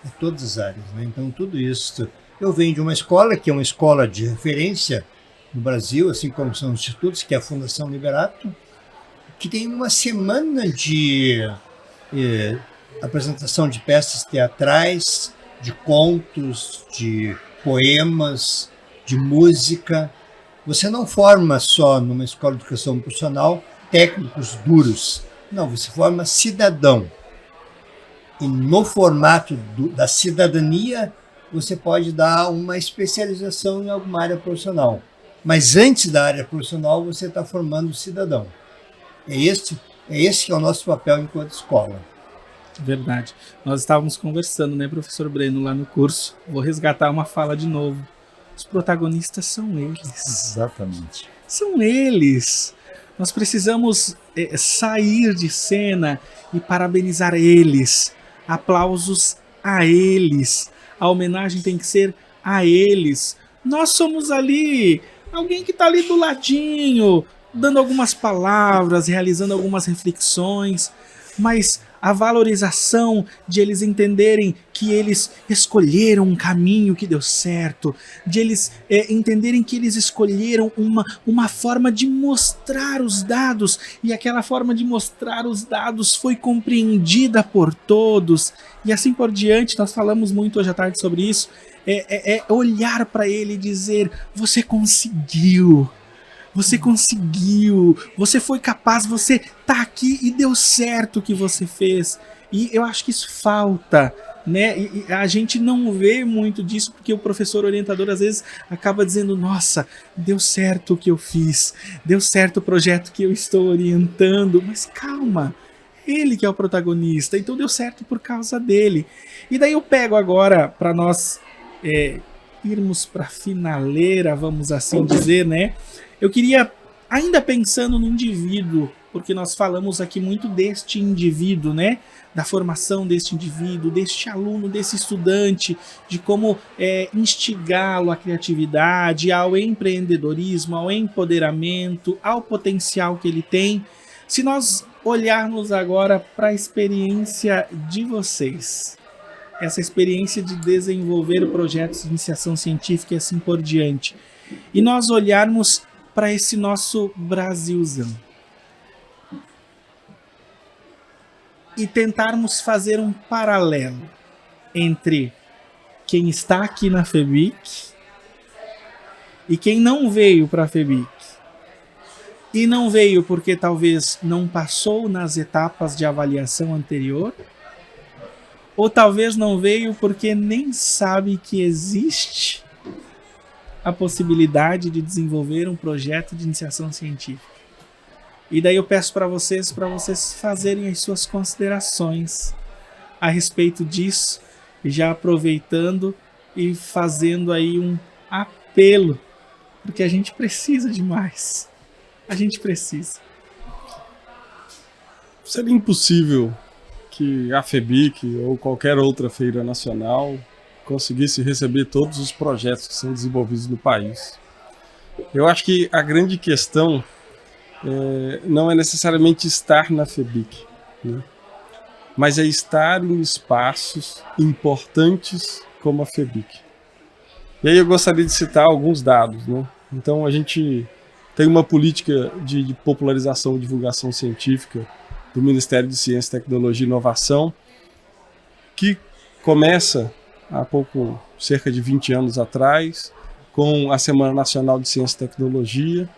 É todas as áreas, né? Então tudo isso. Eu venho de uma escola que é uma escola de referência no Brasil, assim como são os institutos, que é a Fundação Liberato, que tem uma semana de apresentação de peças teatrais, de contos, de poemas, de música. Você não forma só numa escola de educação profissional técnicos duros. Não, você forma cidadão. E no formato da cidadania, você pode dar uma especialização em alguma área profissional. Mas antes da área profissional, você está formando cidadão. É esse que é o nosso papel enquanto escola. Verdade. Nós estávamos conversando, né, professor Breno, lá no curso. Vou resgatar uma fala de novo. Os protagonistas são eles. Exatamente. São eles. Nós precisamos sair de cena e parabenizar eles. Aplausos a eles. A homenagem tem que ser a eles. Nós somos ali, alguém que está ali do ladinho, dando algumas palavras, realizando algumas reflexões, mas a valorização de eles entenderem que eles escolheram um caminho que deu certo, de eles entenderem que eles escolheram uma forma de mostrar os dados, e aquela forma de mostrar os dados foi compreendida por todos, e assim por diante. Nós falamos muito hoje à tarde sobre isso. Olhar para ele e dizer: você conseguiu. Você conseguiu, você foi capaz, você tá aqui e deu certo o que você fez. E eu acho que isso falta, né? E a gente não vê muito disso, porque o professor orientador às vezes acaba dizendo: nossa, deu certo o que eu fiz, deu certo o projeto que eu estou orientando. Mas calma, ele que é o protagonista, então deu certo por causa dele. E daí eu pego agora para nós irmos para a finaleira, vamos assim dizer, né? Eu queria, ainda pensando no indivíduo, porque nós falamos aqui muito deste indivíduo, né? Da formação deste indivíduo, deste aluno, desse estudante, de como instigá-lo à criatividade, ao empreendedorismo, ao empoderamento, ao potencial que ele tem. Se nós olharmos agora para a experiência de vocês, essa experiência de desenvolver projetos de iniciação científica e assim por diante, e nós olharmos para esse nosso Brasilzão e tentarmos fazer um paralelo entre quem está aqui na FEBIC e quem não veio para a FEBIC. E não veio porque talvez não passou nas etapas de avaliação anterior, ou talvez não veio porque nem sabe que existe a possibilidade de desenvolver um projeto de iniciação científica. E daí eu peço para vocês fazerem as suas considerações a respeito disso, já aproveitando e fazendo aí um apelo, porque a gente precisa demais. A gente precisa. Seria impossível que a FEBIC ou qualquer outra feira nacional conseguisse receber todos os projetos que são desenvolvidos no país. Eu acho que a grande questão não é necessariamente estar na FEBIC, né? Mas é estar em espaços importantes como a FEBIC. E aí eu gostaria de citar alguns dados, né? Então a gente tem uma política de popularização e divulgação científica do Ministério de Ciência, Tecnologia e Inovação, que começa há cerca de 20 anos atrás, com a Semana Nacional de Ciência e Tecnologia,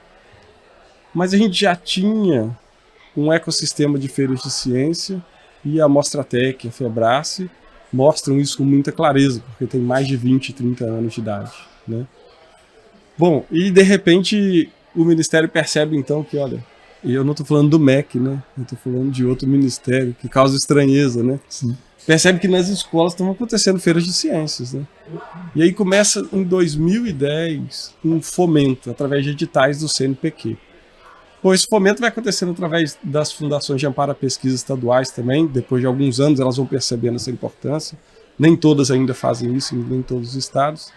mas a gente já tinha um ecossistema de feiras de ciência e a Mostratec, a Febrace, mostram isso com muita clareza, porque tem mais de 20, 30 anos de idade, né? Bom, e de repente o Ministério percebe então que, olha, e eu não estou falando do MEC, né? Eu estou falando de outro ministério que causa estranheza, né? Sim. Percebe que nas escolas estão acontecendo feiras de ciências, né? E aí começa em 2010 um fomento através de editais do CNPq. Bom, esse fomento vai acontecendo através das fundações de amparo à pesquisa estaduais também. Depois de alguns anos elas vão percebendo essa importância. Nem todas ainda fazem isso, nem todos os estados.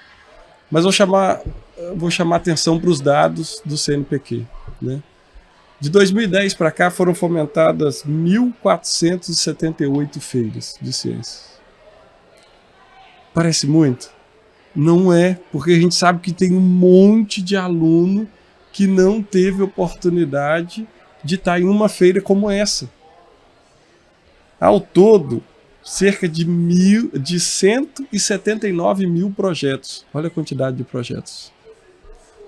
Mas vou chamar atenção para os dados do CNPq, né? De 2010 para cá foram fomentadas 1.478 feiras de ciências. Parece muito? Não é, porque a gente sabe que tem um monte de aluno que não teve oportunidade de estar em uma feira como essa. Ao todo, cerca de 179 mil projetos. Olha a quantidade de projetos.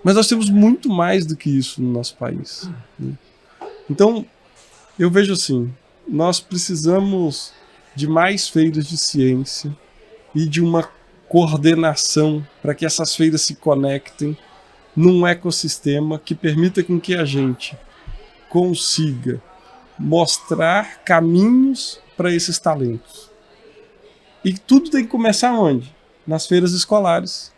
Mas nós temos muito mais do que isso no nosso país, né? Então, eu vejo assim, nós precisamos de mais feiras de ciência e de uma coordenação para que essas feiras se conectem num ecossistema que permita com que a gente consiga mostrar caminhos para esses talentos. E tudo tem que começar onde? Nas feiras escolares.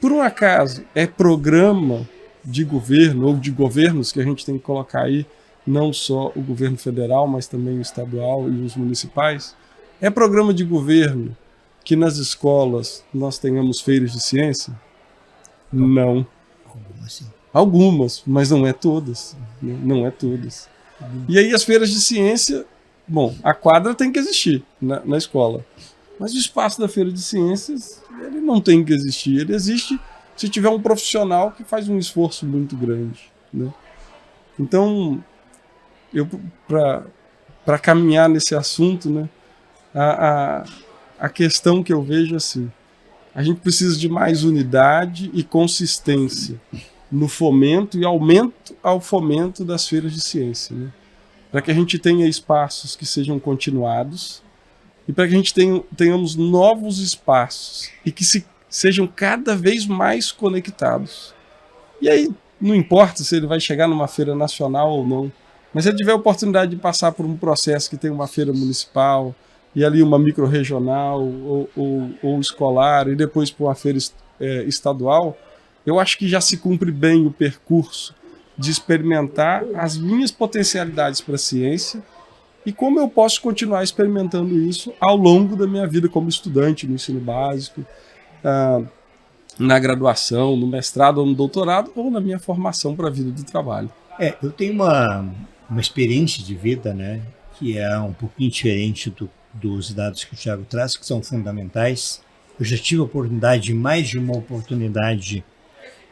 Por um acaso, é programa de governo ou de governos que a gente tem que colocar aí, não só o governo federal, mas também o estadual e os municipais? É programa de governo que nas escolas nós tenhamos feiras de ciência? Não. Algumas, mas não é todas. Não é todas. E aí as feiras de ciência, bom, a quadra tem que existir na escola. Mas o espaço da feira de ciências, ele não tem que existir. Ele existe se tiver um profissional que faz um esforço muito grande, né? Então, para caminhar nesse assunto, né, a questão que eu vejo é assim, a gente precisa de mais unidade e consistência no fomento e aumento ao fomento das feiras de ciência, né? Para que a gente tenha espaços que sejam continuados e para que a gente tenhamos novos espaços e que sejam cada vez mais conectados. E aí, não importa se ele vai chegar numa feira nacional ou não, mas se ele tiver a oportunidade de passar por um processo que tem uma feira municipal e ali uma micro-regional ou escolar e depois por uma feira estadual, eu acho que já se cumpre bem o percurso de experimentar as minhas potencialidades para a ciência e como eu posso continuar experimentando isso ao longo da minha vida como estudante no ensino básico, na graduação, no mestrado ou no doutorado, ou na minha formação para a vida do trabalho. Eu tenho uma experiência de vida, né, que é um pouquinho diferente dos dados que o Thiago traz, que são fundamentais. Eu já tive a oportunidade, mais de uma oportunidade,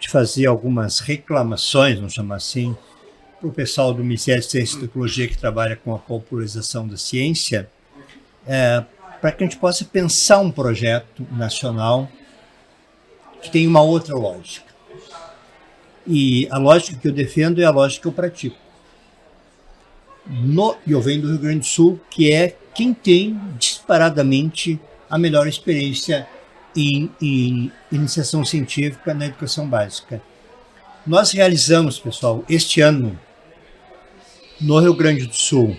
de fazer algumas reclamações, vamos chamar assim, para o pessoal do Ministério de Ciência e Tecnologia que trabalha com a popularização da ciência, para que a gente possa pensar um projeto nacional que tem uma outra lógica. E a lógica que eu defendo é a lógica que eu pratico. E eu venho do Rio Grande do Sul, que é quem tem disparadamente a melhor experiência em iniciação científica na educação básica. Nós realizamos, pessoal, este ano, no Rio Grande do Sul,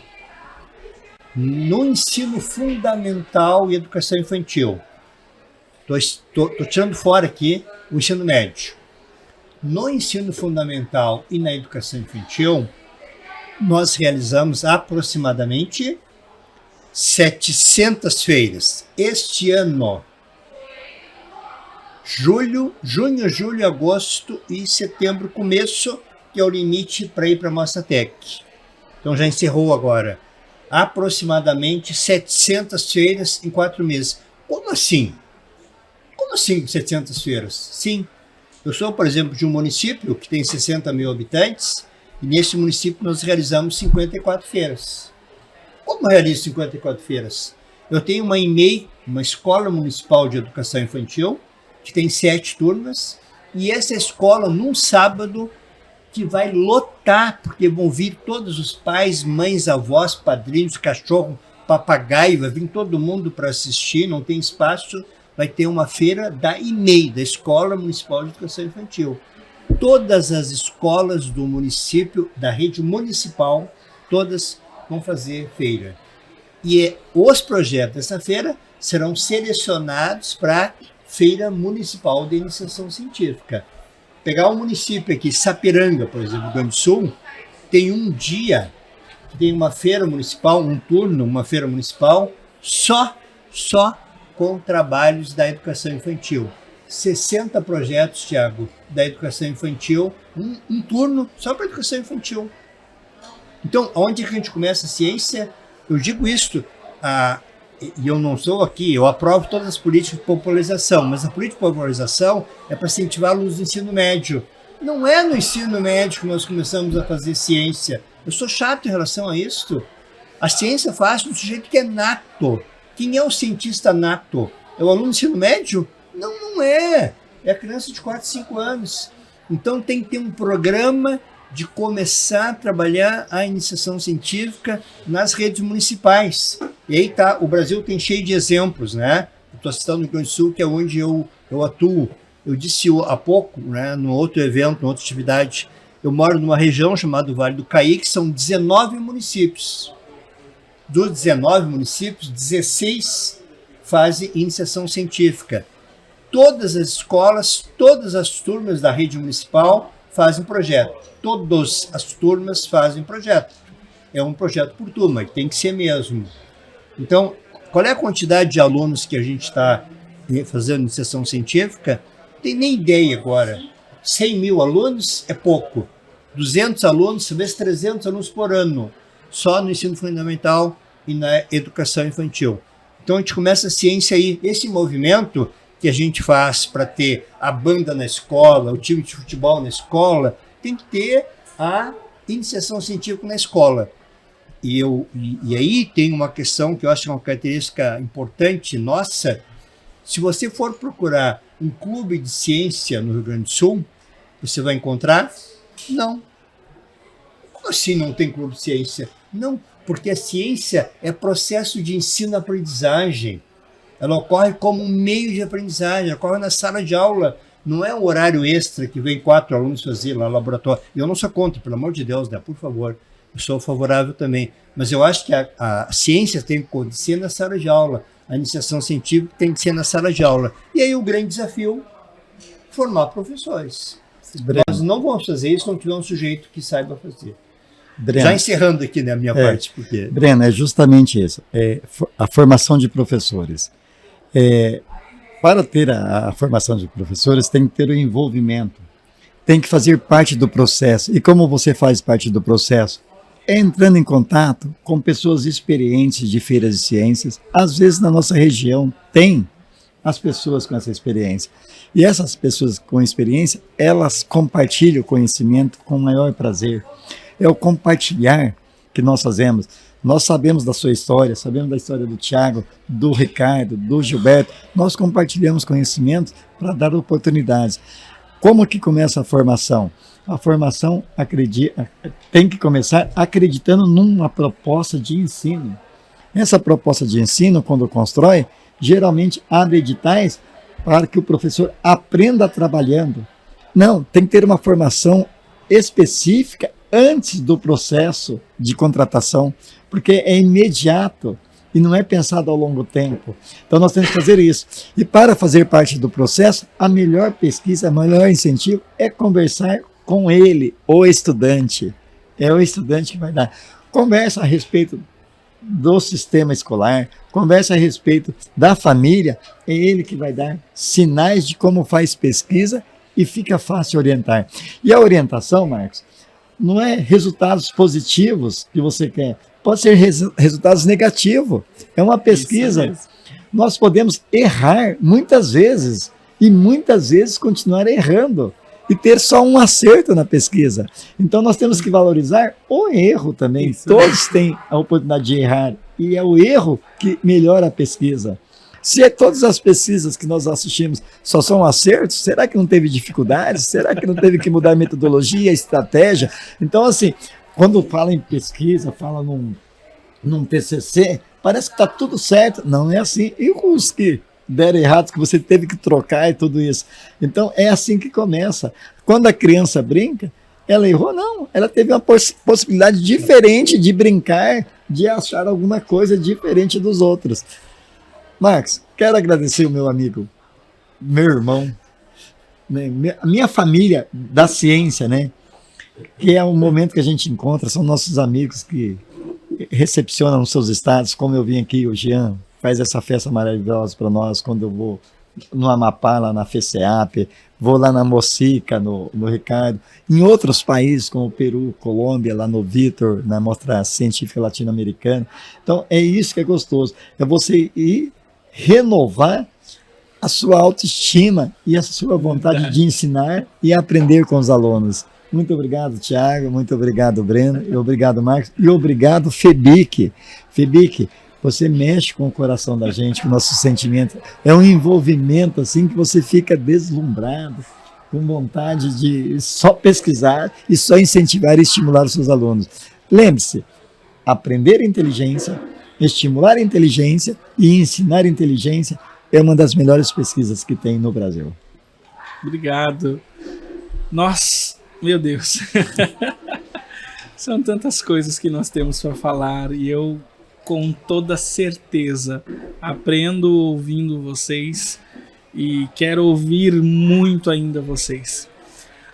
no ensino fundamental e educação infantil. Estou tirando fora aqui o ensino médio. No ensino fundamental e na educação infantil, nós realizamos aproximadamente 700 feiras. Este ano, junho, julho, agosto e setembro, começo, que é o limite para ir para a Mostratec. Então já encerrou agora. Aproximadamente 700 feiras em 4 meses. Como assim? Como assim 700 feiras? Sim. Eu sou, por exemplo, de um município que tem 60 mil habitantes e nesse município nós realizamos 54 feiras. Como realizo 54 feiras? Eu tenho uma EMEI, uma Escola Municipal de Educação Infantil, que tem 7 turmas, e essa escola, num sábado, que vai lotar, porque vão vir todos os pais, mães, avós, padrinhos, cachorro, papagaio, vai vir todo mundo para assistir, não tem espaço, vai ter uma feira da EMEI, da Escola Municipal de Educação Infantil. Todas as escolas do município, da rede municipal, todas vão fazer feira. E os projetos dessa feira serão selecionados para Feira Municipal de Iniciação Científica. Pegar um município aqui, Sapiranga, por exemplo, Rio Grande do Sul, tem um dia que tem uma feira municipal, um turno, uma feira municipal, só com trabalhos da educação infantil. 60 projetos, Tiago, da educação infantil, um turno só para educação infantil. Então, onde que a gente começa a ciência? Eu digo isto, e eu não sou aqui, eu aprovo todas as políticas de popularização, mas a política de popularização é para incentivar alunos do ensino médio. Não é no ensino médio que nós começamos a fazer ciência. Eu sou chato em relação a isso. A ciência faz do sujeito que é nato. Quem é o cientista nato? É o aluno do ensino médio? Não é. É a criança de 4, 5 anos. Então tem que ter um programa de começar a trabalhar a iniciação científica nas redes municipais. E aí tá, o Brasil tem cheio de exemplos, né? Estou citando o Rio Grande do Sul, que é onde eu atuo. Eu disse há pouco, né, no outro evento, numa outra atividade, eu moro numa região chamada Vale do Caí, que são 19 municípios. Dos 19 municípios, 16 fazem iniciação científica. Todas as escolas, todas as turmas da rede municipal fazem projeto. Todas as turmas fazem projeto. É um projeto por turma, tem que ser mesmo. Então, qual é a quantidade de alunos que a gente está fazendo iniciação científica? Não tem nem ideia agora. 100 mil alunos é pouco. 200 alunos, talvez 300 alunos por ano, só no ensino fundamental e na educação infantil. Então, a gente começa a ciência aí. Esse movimento que a gente faz para ter a banda na escola, o time de futebol na escola, tem que ter a iniciação científica na escola. E aí tem uma questão que eu acho uma característica importante nossa. Se você for procurar um clube de ciência no Rio Grande do Sul, você vai encontrar? Não. Como assim não tem clube de ciência? Não, porque a ciência é processo de ensino-aprendizagem. Ela ocorre como um meio de aprendizagem, ocorre na sala de aula. Não é um horário extra que vem 4 alunos fazer lá no laboratório. Eu não sou contra, pelo amor de Deus, né? Por favor. Eu sou favorável também. Mas eu acho que a ciência tem que acontecer na sala de aula. A iniciação científica tem que ser na sala de aula. E aí o grande desafio é formar professores. Breno. Nós não vamos fazer isso se não tiver um sujeito que saiba fazer. Breno, Já encerrando aqui, né, a minha parte. Porque... Breno, é justamente isso. A formação de professores. Para ter a formação de professores, tem que ter o envolvimento. Tem que fazer parte do processo. E como você faz parte do processo? Entrando em contato com pessoas experientes de feiras de ciências. Às vezes, na nossa região, tem as pessoas com essa experiência. E essas pessoas com experiência, elas compartilham o conhecimento com o maior prazer. É o compartilhar que nós fazemos. Nós sabemos da sua história, sabemos da história do Tiago, do Ricardo, do Gilberto. Nós compartilhamos conhecimentos para dar oportunidades. Como que começa a formação? A formação tem que começar acreditando numa proposta de ensino. Essa proposta de ensino, quando constrói, geralmente abre editais para que o professor aprenda trabalhando. Não, tem que ter uma formação específica antes do processo de contratação, porque é imediato e não é pensado ao longo tempo. Então nós temos que fazer isso. E para fazer parte do processo, a melhor pesquisa, o melhor incentivo é conversar com ele, o estudante. É o estudante que vai dar. Conversa a respeito do sistema escolar, conversa a respeito da família, é ele que vai dar sinais de como faz pesquisa e fica fácil orientar. E a orientação, Marcos, não é resultados positivos que você quer, pode ser resultados negativos. É uma pesquisa. Nós podemos errar muitas vezes e muitas vezes continuar errando e ter só um acerto na pesquisa. Então nós temos que valorizar o erro também. Todos têm a oportunidade de errar e é o erro que melhora a pesquisa. Se todas as pesquisas que nós assistimos só são acertos, será que não teve dificuldades? Será que não teve que mudar a metodologia, a estratégia? Então, assim, quando fala em pesquisa, fala num TCC, parece que está tudo certo. Não é assim. E os que deram errado, que você teve que trocar e tudo isso. Então, é assim que começa. Quando a criança brinca, ela errou? Não. Ela teve uma possibilidade diferente de brincar, de achar alguma coisa diferente dos outros. Marcos, quero agradecer o meu amigo, meu irmão, né, a minha família da ciência, né? Que é um momento que a gente encontra, são nossos amigos que recepcionam os seus estados, como eu vim aqui, o Jean faz essa festa maravilhosa para nós, quando eu vou no Amapá, lá na FECEAP, vou lá na Mocica, no Ricardo, em outros países como o Peru, Colômbia, lá no Vitor, na Mostra Científica Latino-Americana. Então é isso que é gostoso, é você ir renovar a sua autoestima e a sua vontade de ensinar e aprender com os alunos. Muito obrigado, Tiago, muito obrigado, Breno, e obrigado, Marcos, e obrigado, FEBIC. FEBIC, você mexe com o coração da gente, com o nosso sentimento. É um envolvimento assim que você fica deslumbrado, com vontade de só pesquisar e só incentivar e estimular os seus alunos. Lembre-se, aprender inteligência, estimular a inteligência e ensinar inteligência é uma das melhores pesquisas que tem no Brasil. Obrigado. Nossa, meu Deus. São tantas coisas que nós temos para falar e eu, com toda certeza, aprendo ouvindo vocês e quero ouvir muito ainda vocês.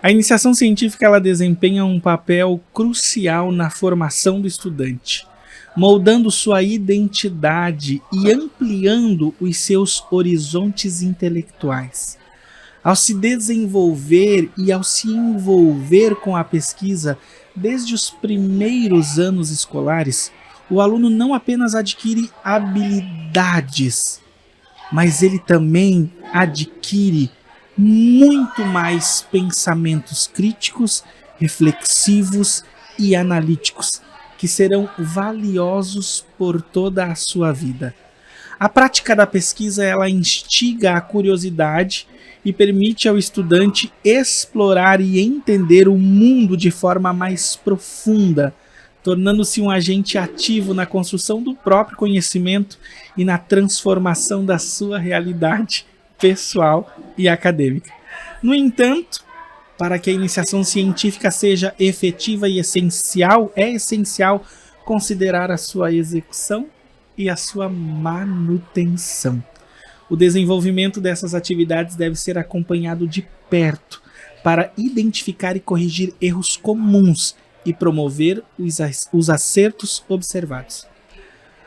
A iniciação científica ela desempenha um papel crucial na formação do estudante, moldando sua identidade e ampliando os seus horizontes intelectuais. Ao se desenvolver e ao se envolver com a pesquisa desde os primeiros anos escolares, o aluno não apenas adquire habilidades, mas ele também adquire muito mais pensamentos críticos, reflexivos e analíticos, que serão valiosos por toda a sua vida. A prática da pesquisa ela instiga a curiosidade e permite ao estudante explorar e entender o mundo de forma mais profunda, tornando-se um agente ativo na construção do próprio conhecimento e na transformação da sua realidade pessoal e acadêmica. No entanto, para que a iniciação científica seja efetiva e essencial, é essencial considerar a sua execução e a sua manutenção. O desenvolvimento dessas atividades deve ser acompanhado de perto para identificar e corrigir erros comuns e promover os acertos observados.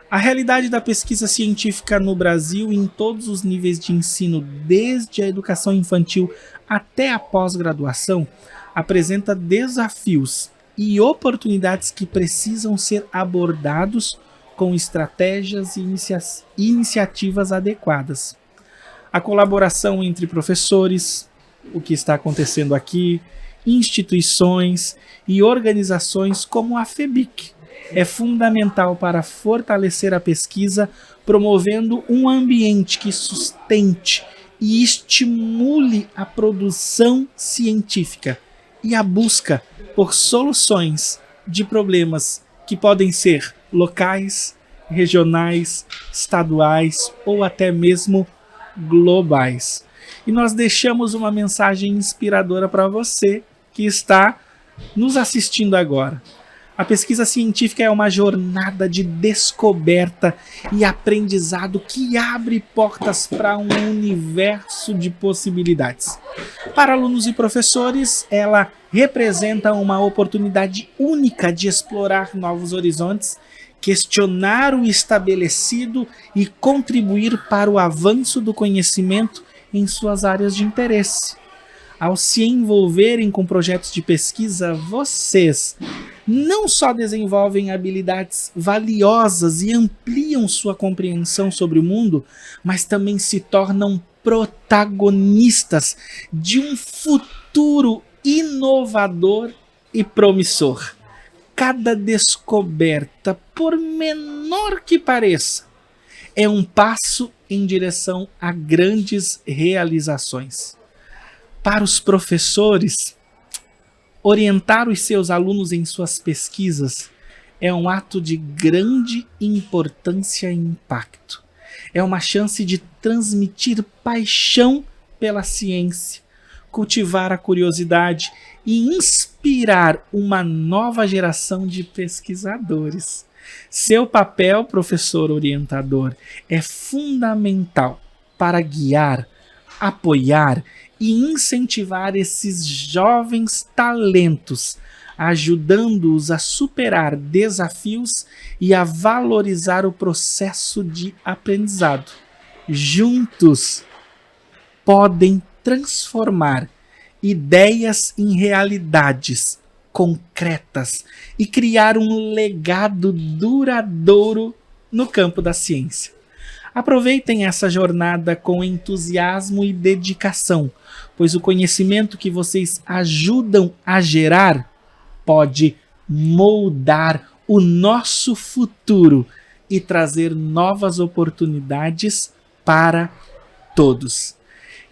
A realidade da pesquisa científica no Brasil em todos os níveis de ensino, desde a educação infantil até a pós-graduação, apresenta desafios e oportunidades que precisam ser abordados com estratégias e iniciativas adequadas. A colaboração entre professores, o que está acontecendo aqui, instituições e organizações como a FEBIC, é fundamental para fortalecer a pesquisa, promovendo um ambiente que sustente e estimule a produção científica e a busca por soluções de problemas que podem ser locais, regionais, estaduais ou até mesmo globais. e nós deixamos uma mensagem inspiradora para você que está nos assistindo agora. A pesquisa científica é uma jornada de descoberta e aprendizado que abre portas para um universo de possibilidades. Para alunos e professores, ela representa uma oportunidade única de explorar novos horizontes, questionar o estabelecido e contribuir para o avanço do conhecimento em suas áreas de interesse. Ao se envolverem com projetos de pesquisa, vocês não só desenvolvem habilidades valiosas e ampliam sua compreensão sobre o mundo, mas também se tornam protagonistas de um futuro inovador e promissor. Cada descoberta, por menor que pareça, é um passo em direção a grandes realizações. Para os professores, orientar os seus alunos em suas pesquisas é um ato de grande importância e impacto. É uma chance de transmitir paixão pela ciência, cultivar a curiosidade e inspirar uma nova geração de pesquisadores. Seu papel, professor orientador, é fundamental para guiar, apoiar e incentivar esses jovens talentos, ajudando-os a superar desafios e a valorizar o processo de aprendizado. Juntos, podem transformar ideias em realidades concretas e criar um legado duradouro no campo da ciência. Aproveitem essa jornada com entusiasmo e dedicação, pois o conhecimento que vocês ajudam a gerar pode moldar o nosso futuro e trazer novas oportunidades para todos.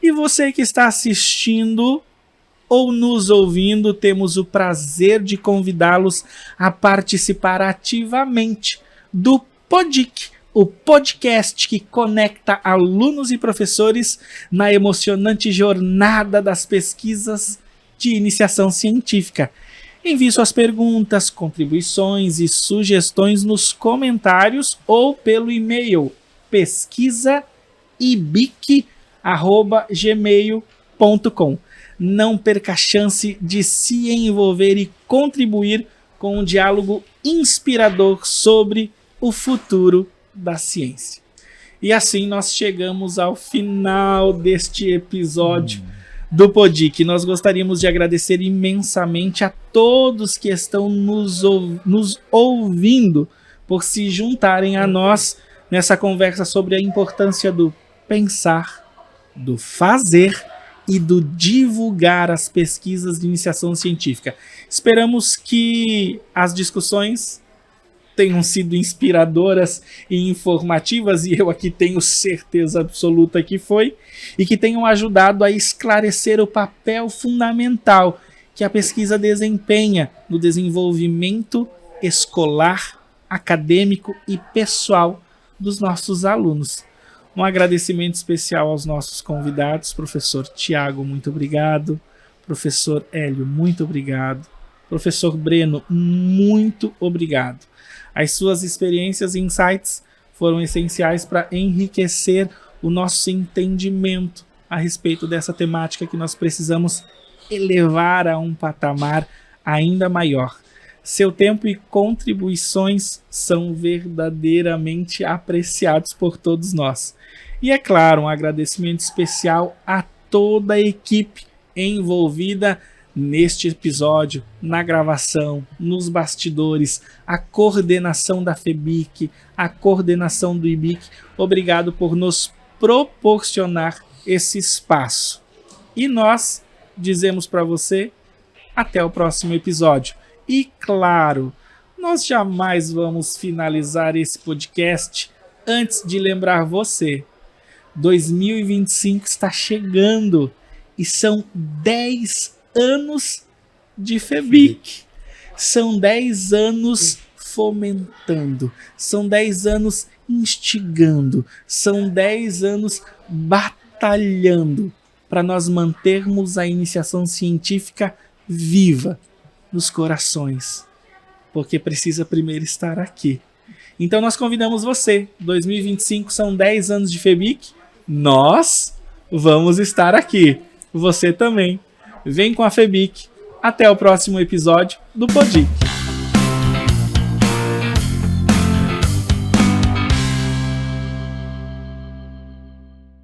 E você que está assistindo ou nos ouvindo, temos o prazer de convidá-los a participar ativamente do PODIC, o podcast que conecta alunos e professores na emocionante jornada das pesquisas de iniciação científica. Envie suas perguntas, contribuições e sugestões nos comentários ou pelo e-mail pesquisaibic@gmail.com. Não perca a chance de se envolver e contribuir com um diálogo inspirador sobre o futuro da ciência. E assim nós chegamos ao final deste episódio do PODIC. Nós gostaríamos de agradecer imensamente a todos que estão nos ouvindo por se juntarem a nós nessa conversa sobre a importância do pensar, do fazer e do divulgar as pesquisas de iniciação científica. Esperamos que as discussões tenham sido inspiradoras e informativas, e eu aqui tenho certeza absoluta que foi, e que tenham ajudado a esclarecer o papel fundamental que a pesquisa desempenha no desenvolvimento escolar, acadêmico e pessoal dos nossos alunos. Um agradecimento especial aos nossos convidados, professor Tiago, muito obrigado, professor Hélio, muito obrigado, professor Breno, muito obrigado. As suas experiências e insights foram essenciais para enriquecer o nosso entendimento a respeito dessa temática que nós precisamos elevar a um patamar ainda maior. Seu tempo e contribuições são verdadeiramente apreciados por todos nós. E é claro, um agradecimento especial a toda a equipe envolvida neste episódio, na gravação, nos bastidores, a coordenação da FEBIC, a coordenação do IBIC. Obrigado por nos proporcionar esse espaço. E nós dizemos para você, até o próximo episódio. E claro, nós jamais vamos finalizar esse podcast antes de lembrar você, 2025 está chegando e são 10 anos de FEBIC. São 10 anos fomentando, são 10 anos instigando, são 10 anos batalhando para nós mantermos a iniciação científica viva nos corações, porque precisa primeiro estar aqui. Então nós convidamos você, 2025 são 10 anos de FEBIC, nós vamos estar aqui, você também. Vem com a FEBIC, até o próximo episódio do Podic.